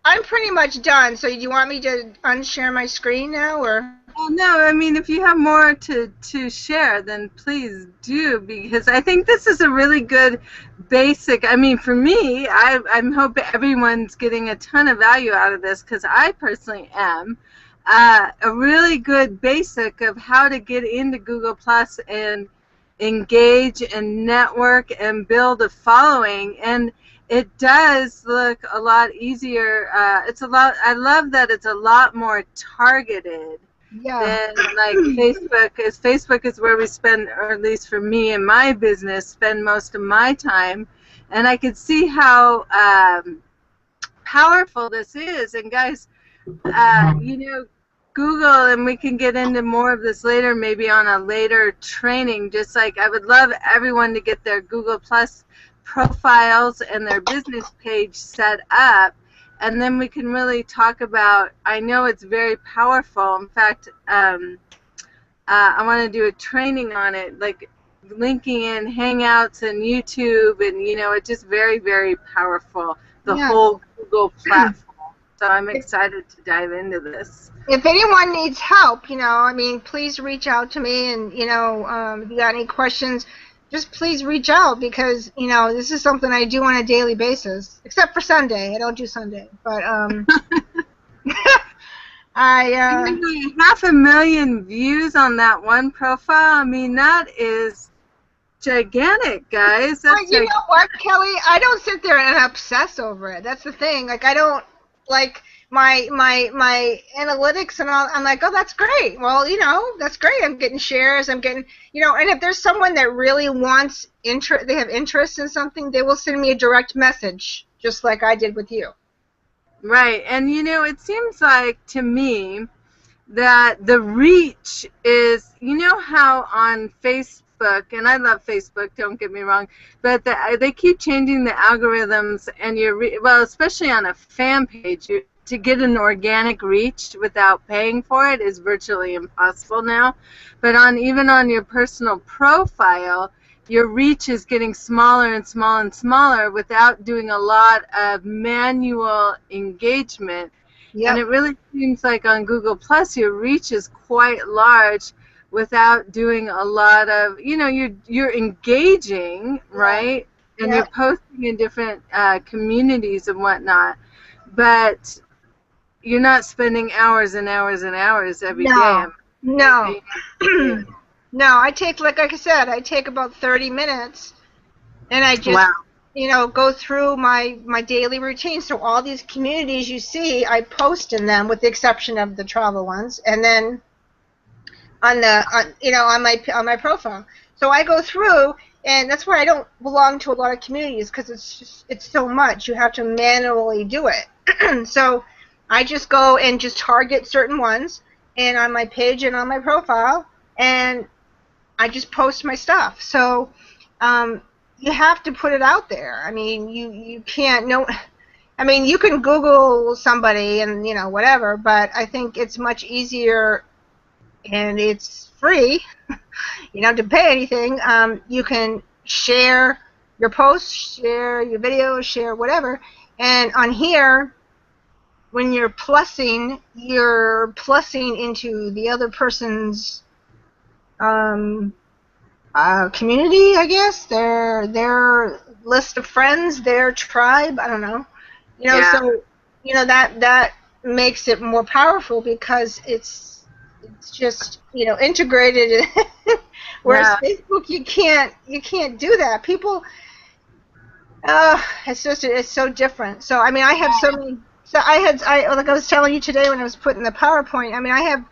I'm pretty much done. So do you want me to unshare my screen now, or? Well, no, I mean, if you have more to share, then please do, because I think this is a really good basic. I mean, for me, I'm hoping everyone's getting a ton of value out of this, because I personally am. A really good basic of how to get into Google Plus and engage and network and build a following. And it does look a lot easier. I love that it's a lot more targeted. Yeah. Than like Facebook, because Facebook is where we spend, or at least for me and my business, spend most of my time. And I could see how powerful this is. And guys, Google, and we can get into more of this later, maybe on a later training, just like I would love everyone to get their Google Plus profiles and their business page set up. And then we can really talk about, I know it's very powerful. In fact, I want to do a training on it, like linking in Hangouts and YouTube, and, it's just very, very powerful, the whole Google platform. So I'm excited to dive into this. If anyone needs help, please reach out to me, and, if you got any questions, just please reach out, because, this is something I do on a daily basis, except for Sunday. I don't do Sunday, but, I 500,000 views on that one profile. I mean, that is gigantic, guys. That's you know what, Kelly? I don't sit there and obsess over it. That's the thing. Like, I don't, like, my analytics and all. I'm like, oh, that's great. Well, that's great. I'm getting shares. I'm getting, and if there's someone that really wants they have interest in something, they will send me a direct message, just like I did with you. Right. And, it seems like to me that the reach is, how on Facebook, and I love Facebook, don't get me wrong, but they keep changing the algorithms, and especially on a fan page, to get an organic reach without paying for it is virtually impossible now. But even on your personal profile, your reach is getting smaller and smaller and smaller without doing a lot of manual engagement. Yep. And it really seems like on Google Plus, your reach is quite large without doing a lot of, you're engaging, right? and you're posting in different communities and whatnot, but you're not spending hours and hours and hours every day. No. No, I take, like I said, I take about 30 minutes, and I just, go through my daily routine. So all these communities you see, I post in them, with the exception of the travel ones, and then on my profile. So I go through, and that's why I don't belong to a lot of communities, because it's so much. You have to manually do it. So I just go and just target certain ones, and on my page and on my profile, and I just post my stuff. So you have to put it out there. I mean, you can't know. I mean, you can Google somebody and whatever, but I think it's much easier, and it's free. You don't have to pay anything. You can share your posts, share your videos, share whatever, and on here, when you're plussing into the other person's community, I guess, their list of friends, their tribe, I don't know. So that makes it more powerful, because it's just integrated. Whereas Facebook, you can't do that. People, it's so different. So I mean, I have so many. So like I was telling you today when I was putting the PowerPoint. I mean, I have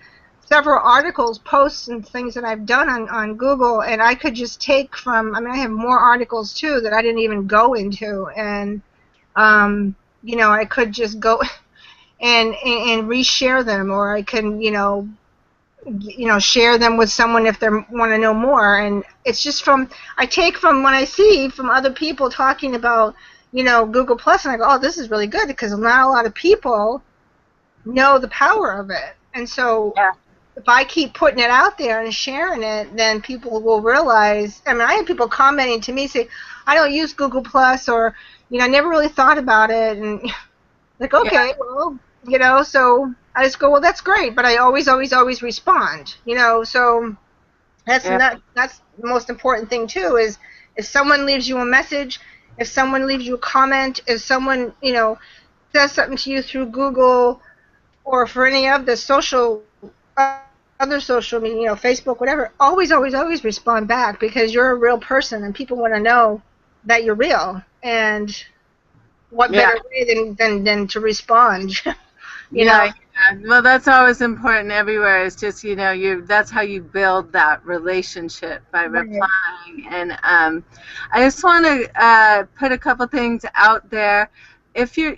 several articles, posts, and things that I've done on Google, and I could just take from. I mean, I have more articles too that I didn't even go into, and I could just go and reshare them, or I can share them with someone if they want to know more. And it's just I take from what I see from other people talking about Google Plus, and I go, oh, this is really good, because not a lot of people know the power of it. And so if I keep putting it out there and sharing it, then people will realize. I mean, I have people commenting to me, say, I don't use Google Plus, or I never really thought about it, and like, okay, well, so I just go, well, that's great, but I always respond, so that's that's the most important thing too, is if someone leaves you a message, if someone leaves you a comment, if someone, says something to you through Google or for any of the other social media, Facebook, whatever, always respond back, because you're a real person and people want to know that you're real. And what better way than to respond? Well, that's always important everywhere. It's just that's how you build that relationship, by replying. And I just want to put a couple things out there. If you're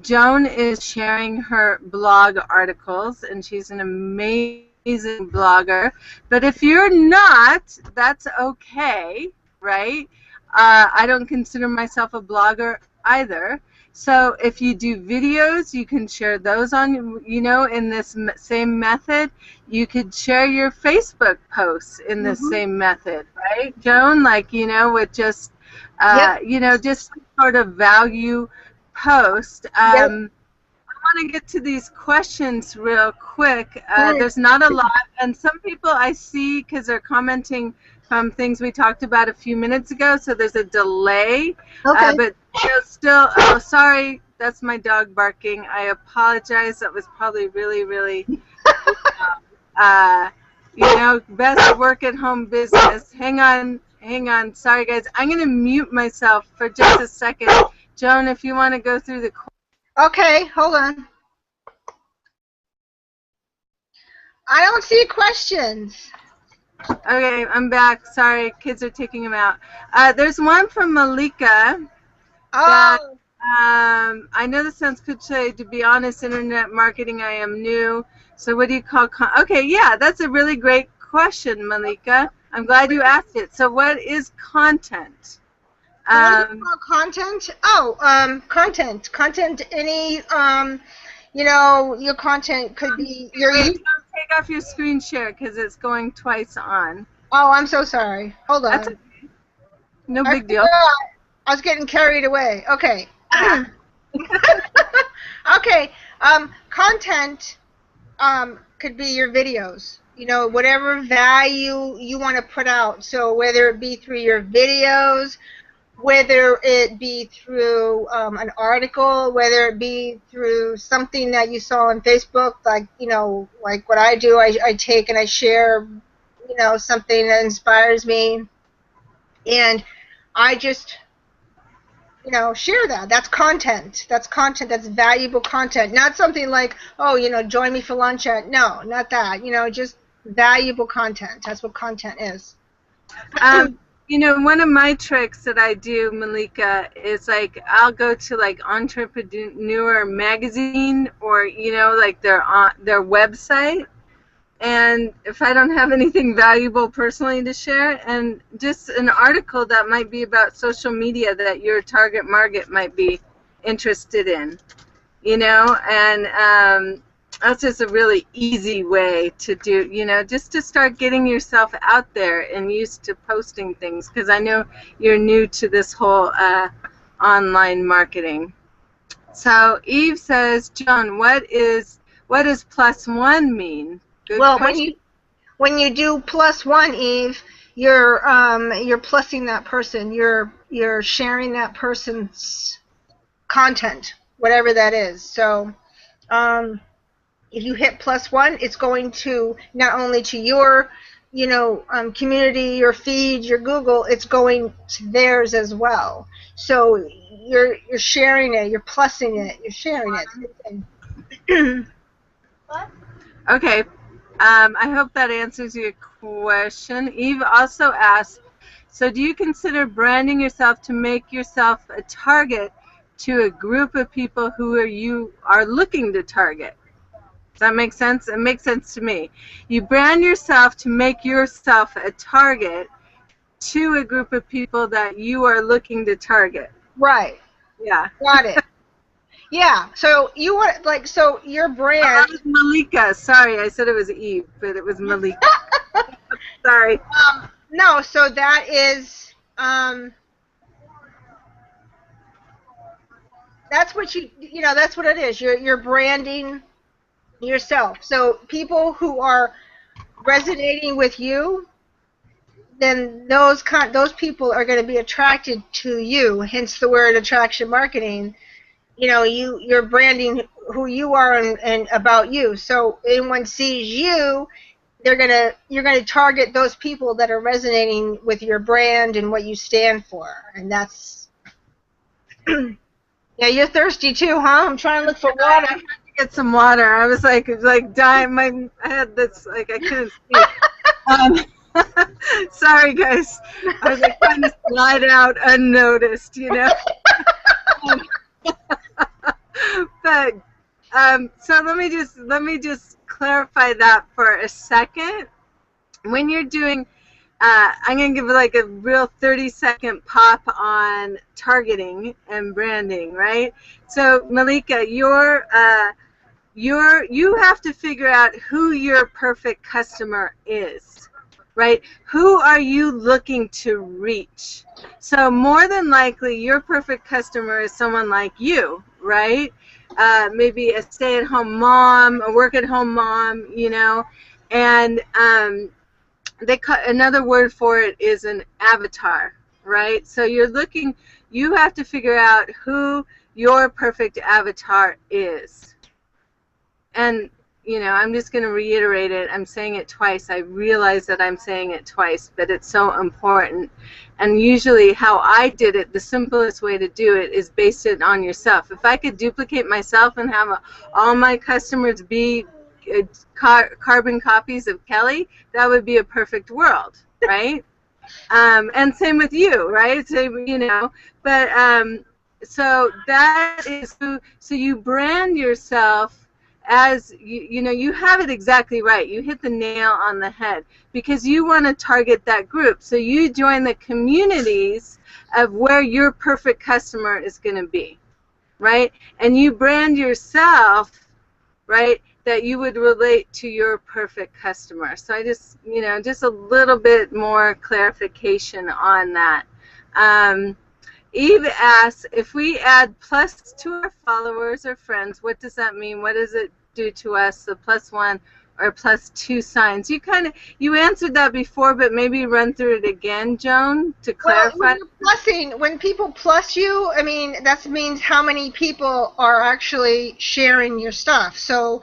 Joan is sharing her blog articles, and she's an amazing blogger. But if you're not, that's okay, right? I don't consider myself a blogger either. So if you do videos, you can share those on, in this same method. You could share your Facebook posts in the same method, right, Joan? Like, with just, just sort of value post. I want to get to these questions real quick. There's not a lot, and some people I see, because they're commenting from things we talked about a few minutes ago, so there's a delay. Okay. But still, oh, sorry, that's my dog barking. I apologize. That was probably really, really, best work at home business. Hang on. Sorry, guys. I'm going to mute myself for just a second. Joan, if you want to go through the... Okay, hold on. I don't see questions. Okay, I'm back. Sorry, kids are taking them out. There's one from Malika. That, I know this sounds cliche. To be honest, internet marketing, I am new. So what do you call... Okay, yeah, that's a really great question, Malika. I'm glad you asked it. So what is content? What do you call content? Oh, content. Content, any... your content could be your... Take off your screen share, because it's going twice on. Oh, I'm so sorry. Hold on. That's okay. No big deal. I was getting carried away. Okay. Okay. Content could be your videos. Whatever value you want to put out. So whether it be through your videos, whether it be through an article, whether it be through something that you saw on Facebook, like, like what I do, I take and I share, something that inspires me, and I just, share that. That's content. That's content. That's valuable content. Not something like, oh, join me for lunch at, no, not that. Just valuable content. That's what content is. One of my tricks that I do, Malika, is like I'll go to like Entrepreneur Magazine or like their website, and if I don't have anything valuable personally to share, and just an article that might be about social media that your target market might be interested in, and that's just a really easy way to do, just to start getting yourself out there and used to posting things, because I know you're new to this whole online marketing. So Eve says, Joan, what does +1 mean? Good well, question. when you do +1, Eve, you're plussing that person. You're sharing that person's content, whatever that is. So, if you hit +1, it's going to not only to your, community, your feed, your Google. It's going to theirs as well. So you're sharing it. You're plussing it. You're sharing it. Okay. I hope that answers your question. Eve also asks, so do you consider branding yourself to make yourself a target to a group of people who you are looking to target? Does that make sense? It makes sense to me. You brand yourself to make yourself a target to a group of people that you are looking to target. Right. Yeah. Got it. Yeah. So you want so your brand. That was Malika. Sorry, I said it was Eve, but it was Malika. Sorry. No. So that is that's what that's what it is. You're branding yourself. So people who are resonating with you, then those people are going to be attracted to you. Hence the word attraction marketing. You're branding who you are and about you. So anyone sees you, you're gonna target those people that are resonating with your brand and what you stand for. And that's yeah, you're thirsty too, huh? I'm trying to look for water. I had to get some water. I was like dying. I had this, like, I couldn't speak. Sorry, guys. I was like trying to slide out unnoticed, But so let me just clarify that for a second. When you're doing, I'm going to give like a real 30-second pop on targeting and branding, right? So Malika, you have to figure out who your perfect customer is, right? Who are you looking to reach? So more than likely, your perfect customer is someone like you, right? Maybe a stay-at-home mom, a work-at-home mom, and another word for it is an avatar, right? So you have to figure out who your perfect avatar is. And, I'm just going to reiterate it. I'm saying it twice. I realize that I'm saying it twice, but it's so important. And usually how I did it, the simplest way to do it is base it on yourself. If I could duplicate myself and have all my customers be carbon copies of Kelly, that would be a perfect world, right? And same with you, right? So, but so that is so you brand yourself as you have it exactly right. You hit the nail on the head because you want to target that group. So you join the communities of where your perfect customer is going to be, right? And you brand yourself, right, that you would relate to your perfect customer. So I just, just a little bit more clarification on that. Eve asks, if we add plus to our followers or friends, what does that mean? What does it do to us, the +1 or plus 2 signs? You answered that before, but maybe run through it again, Joan, to clarify. Well, when you're plussing, when people plus you, I mean, that means how many people are actually sharing your stuff. So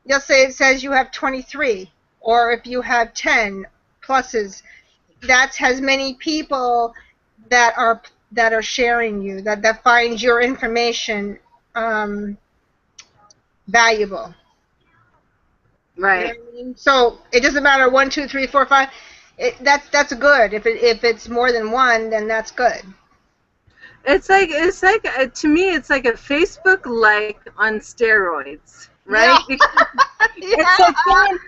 let's say it says you have 23, or if you have 10 pluses, that's as many people that are sharing you, that finds your information valuable. Right. You know what I mean? So it doesn't matter 1, 2, 3, 4, 5. That's good. If it's more than one, then that's good. It's like to me, it's like a Facebook like on steroids, right? Yeah. It's like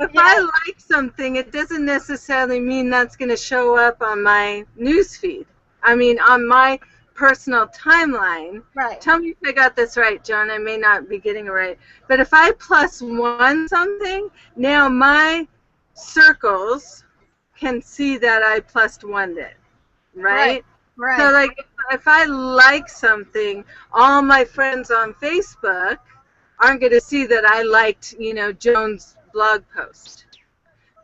if I like something, it doesn't necessarily mean that's going to show up on my newsfeed. I mean, on my personal timeline. Right. Tell me if I got this right, John. I may not be getting it right. But if I +1 something, now my circles can see that I +1'd it, right? Right. So, like, if I like something, all my friends on Facebook aren't going to see that I liked, Joan's blog post.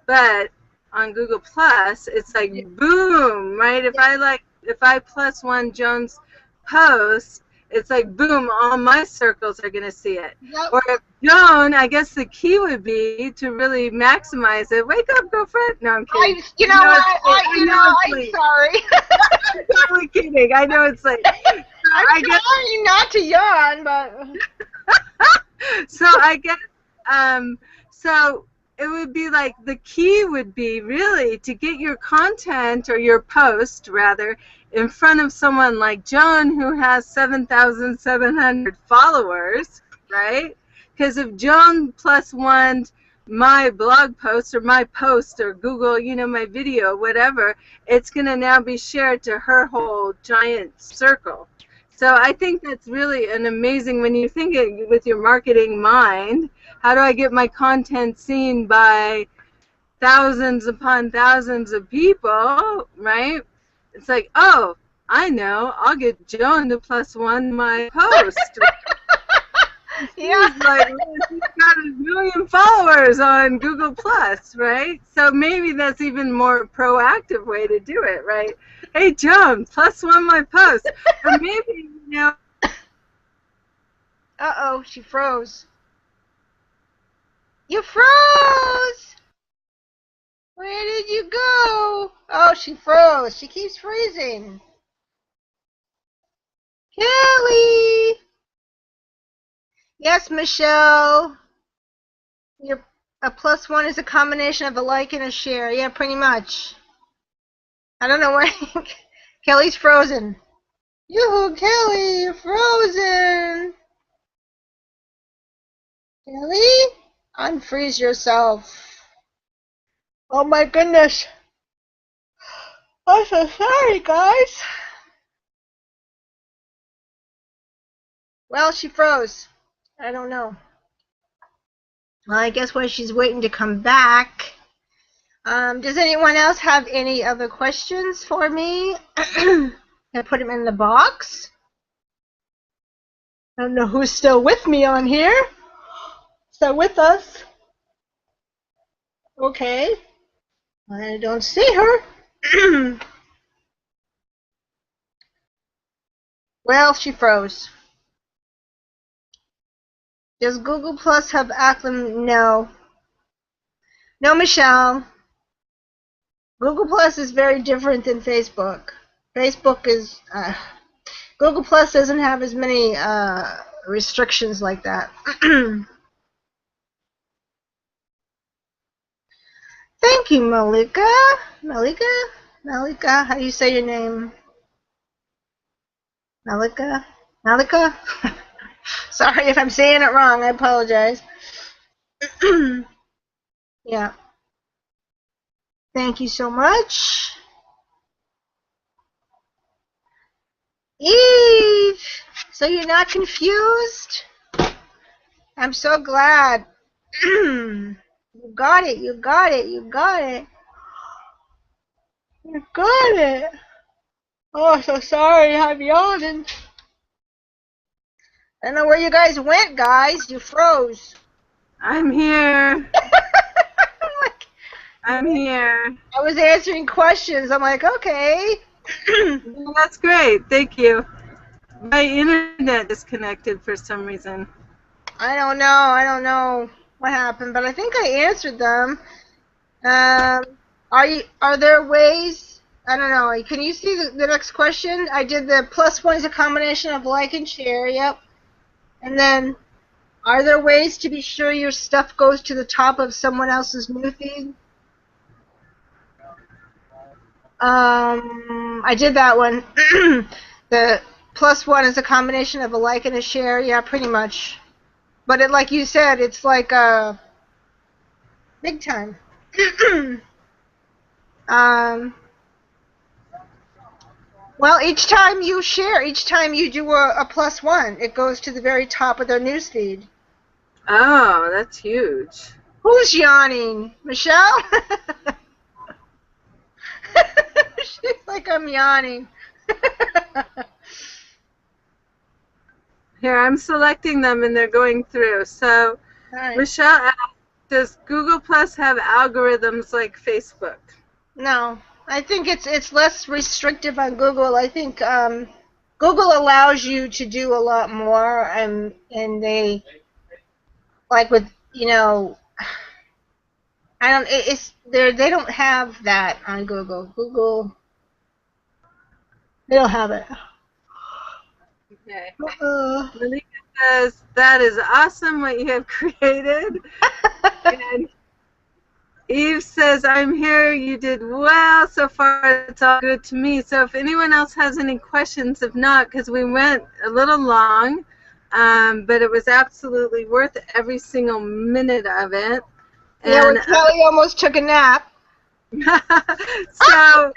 But on Google Plus, it's like boom, right? If I +1 Joan's post, it's like boom, all my circles are going to see it. Yep. Or if Joan, I guess the key would be to really maximize it. Wake up, girlfriend. No, I'm kidding. I'm sorry. I'm totally kidding. I know it's like. I'm trying not to yawn, but. So I guess, so it would be like the key would be really to get your content, or your post rather, in front of someone like Joan, who has 7,700 followers, right? Because if Joan +1 my blog post or my post or Google, my video, whatever, it's going to now be shared to her whole giant circle. So I think that's really an amazing, when you think it with your marketing mind, how do I get my content seen by thousands upon thousands of people, right? It's like, oh, I know, I'll get Joan to +1 my post. Yeah. She's like, she's got 1 million followers on Google Plus, right? So maybe that's even more proactive way to do it, right? Hey, Joan, +1 my post. Or maybe, Uh-oh, she froze. You froze! Where did you go? Oh, she froze. She keeps freezing. Kelly! Yes, Michelle. A +1 is a combination of a like and a share. Yeah, pretty much. I don't know why. Kelly's frozen. Yoo-hoo, Kelly, you're frozen. Kelly, unfreeze yourself. Oh my goodness. I'm so sorry, guys. Well, she froze. I don't know. Well, I guess while she's waiting to come back, does anyone else have any other questions for me? I put them in the box. I don't know who's still with me on here. Still with us? Okay. I don't see her. Well, she froze. Does Google Plus have Acklam? No. No, Michelle. Google Plus is very different than Facebook. Facebook is... Google Plus doesn't have as many restrictions like that. Thank you, Malika. Malika, how do you say your name? Malika? Sorry if I'm saying it wrong, I apologize. Yeah. Thank you so much. Eve, so you're not confused? I'm so glad. You got it. You got it. Oh, so sorry. I'm yawning. I don't know where you guys went, guys. You froze. I'm here. Like, I'm here. I was answering questions. I'm like, okay. Well, that's great. Thank you. My internet disconnected for some reason. I don't know. I don't know what happened, but I think I answered them. Are there ways? I don't know. Can you see the next question? I did the +1 is a combination of like and share. Yep. And then, are there ways to be sure your stuff goes to the top of someone else's newsfeed? I did that one. The +1 is a combination of a like and a share. Yeah, pretty much. But like you said, it's like big time. Well, each time you share, each time you do a +1, it goes to the very top of their newsfeed. Oh, that's huge. Who's yawning? Michelle? She's like, I'm yawning. Here, I'm selecting them and they're going through. So, Right. Michelle asked, does Google Plus have algorithms like Facebook? No, I think it's less restrictive on Google. I think Google allows you to do a lot more, and they like with I don't they don't have that on Google. Google they don't have it. Okay. Malika says, that is awesome what you have created. And Eve says, I'm here. You did well. So far, it's all good to me. So if anyone else has any questions, if not, because we went a little long, but it was absolutely worth every single minute of it. Yeah, when Kelly almost took a nap. so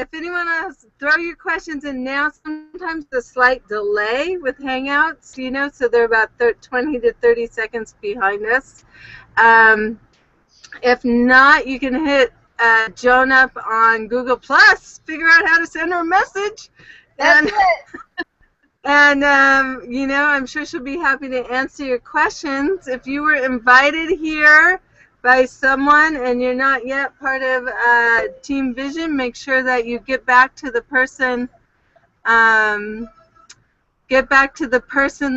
if anyone else, throw your questions in now. Sometimes a slight delay with Hangouts, so they're about 20 to 30 seconds behind us. If not, you can hit Joan up on Google Plus, figure out how to send her a message. That's it. And, I'm sure she'll be happy to answer your questions. If you were invited here by someone and you're not yet part of Team Vision, make sure that you get back to the person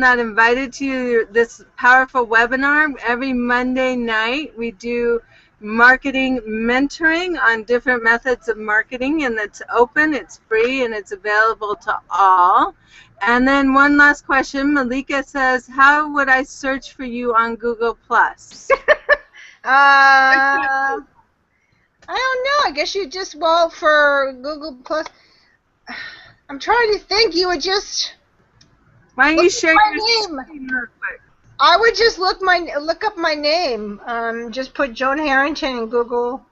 that invited you this powerful webinar. Every Monday night we do marketing mentoring on different methods of marketing, and it's open, it's free, and it's available to all. And then one last question. Malika says, how would I search for you on Google Plus? I don't know. I guess you just, for Google Plus, I'm trying to think. You would just. Why don't you share your name? screen real quick? I would just look up my name. Just put Joan Harrington in Google.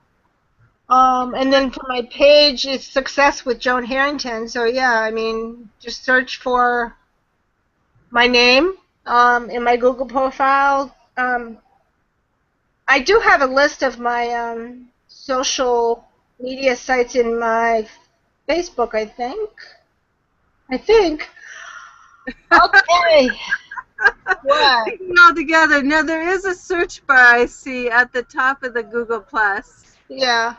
And then for my page, it's Success with Joan Harrington. So yeah, I mean, just search for my name in my Google profile. I do have a list of my social media sites in my Facebook, I think. Okay. What? Putting it all together. Now, there is a search bar I see at the top of the Google Plus. Yeah.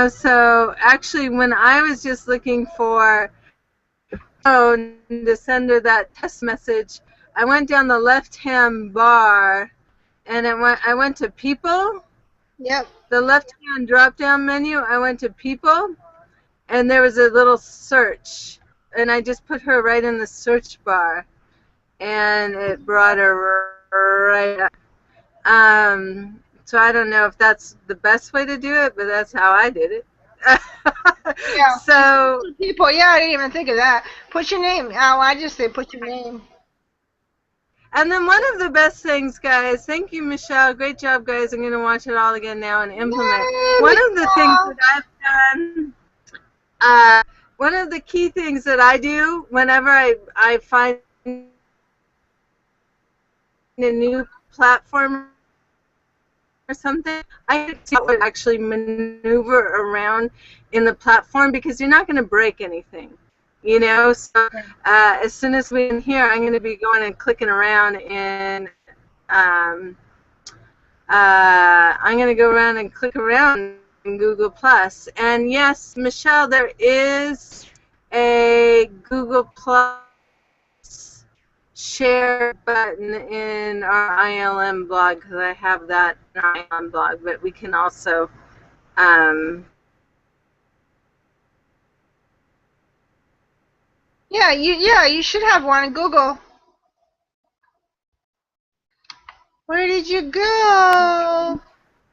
So actually when I was just looking for to send her that test message, I went down the left-hand bar and I went to people. Yep. The left-hand drop-down menu, I went to people, and there was a little search, and I just put her right in the search bar, and it brought her right up. So I don't know if that's the best way to do it, but that's how I did it. Yeah. So people, yeah, I didn't even think of that. Put your name. Oh, I just say put your name. And then one of the best things, guys, thank you, Michelle. Great job, guys. I'm going to watch it all again now and implement. Yay, one of the things Michelle. that I've done, one of the key things that I do whenever I find a new platform or something, I would actually maneuver around in the platform because you're not going to break anything. You know, so as soon as we in here, I'm going to be going and clicking around in. I'm going to go around and click around in Google Plus. And yes, Michelle, there is a Google Plus share button in our ILM blog, because I have that in our ILM blog. But we can also yeah, you should have one in Google. Where did you go?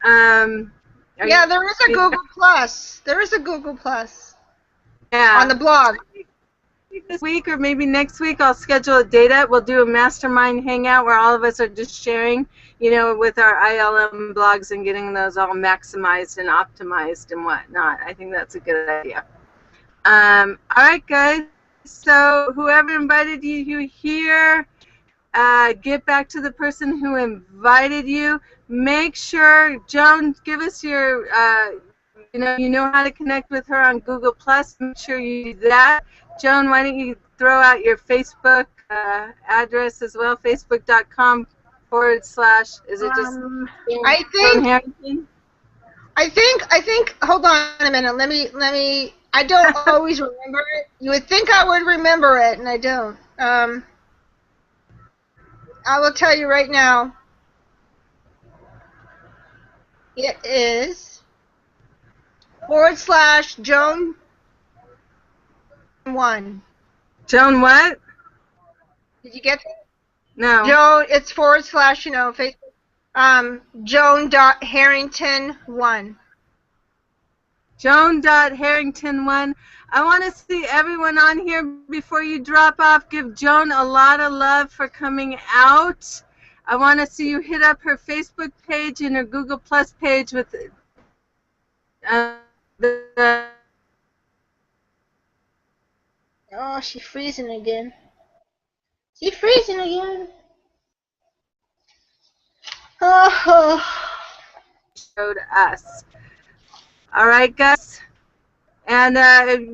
Yeah, there is a Google Plus. There is a Google Plus. Yeah. On the blog. This week or maybe next week, I'll schedule a date. We'll do a mastermind hangout where all of us are just sharing, you know, with our ILM blogs and getting those all maximized and optimized and whatnot. I think that's a good idea. All right, guys. So whoever invited you here, get back to the person who invited you. Make sure, Joan, give us your, you know how to connect with her on Google Plus. Make sure you do that. Joan, why don't you throw out your Facebook address as well? Facebook.com/, is it just Joan Harrington? I think, hold on a minute. Let me, I don't always remember it. You would think I would remember it, and I don't. I will tell you right now. It is /Joan 1. Joan what? Did you get that? No. Joan, it's / you know, Facebook. Joan.Harrington 1. Joan.Harrington 1. I want to see everyone on here before you drop off. Give Joan a lot of love for coming out. I want to see you hit up her Facebook page and her Google Plus page with Oh, she's freezing again. She's freezing again. Oh. Showed us. All right, guys. And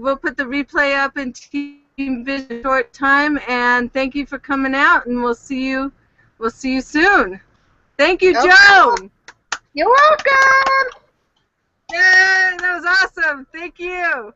we'll put the replay up in Team Vision in a short time. And thank you for coming out. And we'll see you soon. Thank you, Joan. You're welcome. Yeah, that was awesome. Thank you.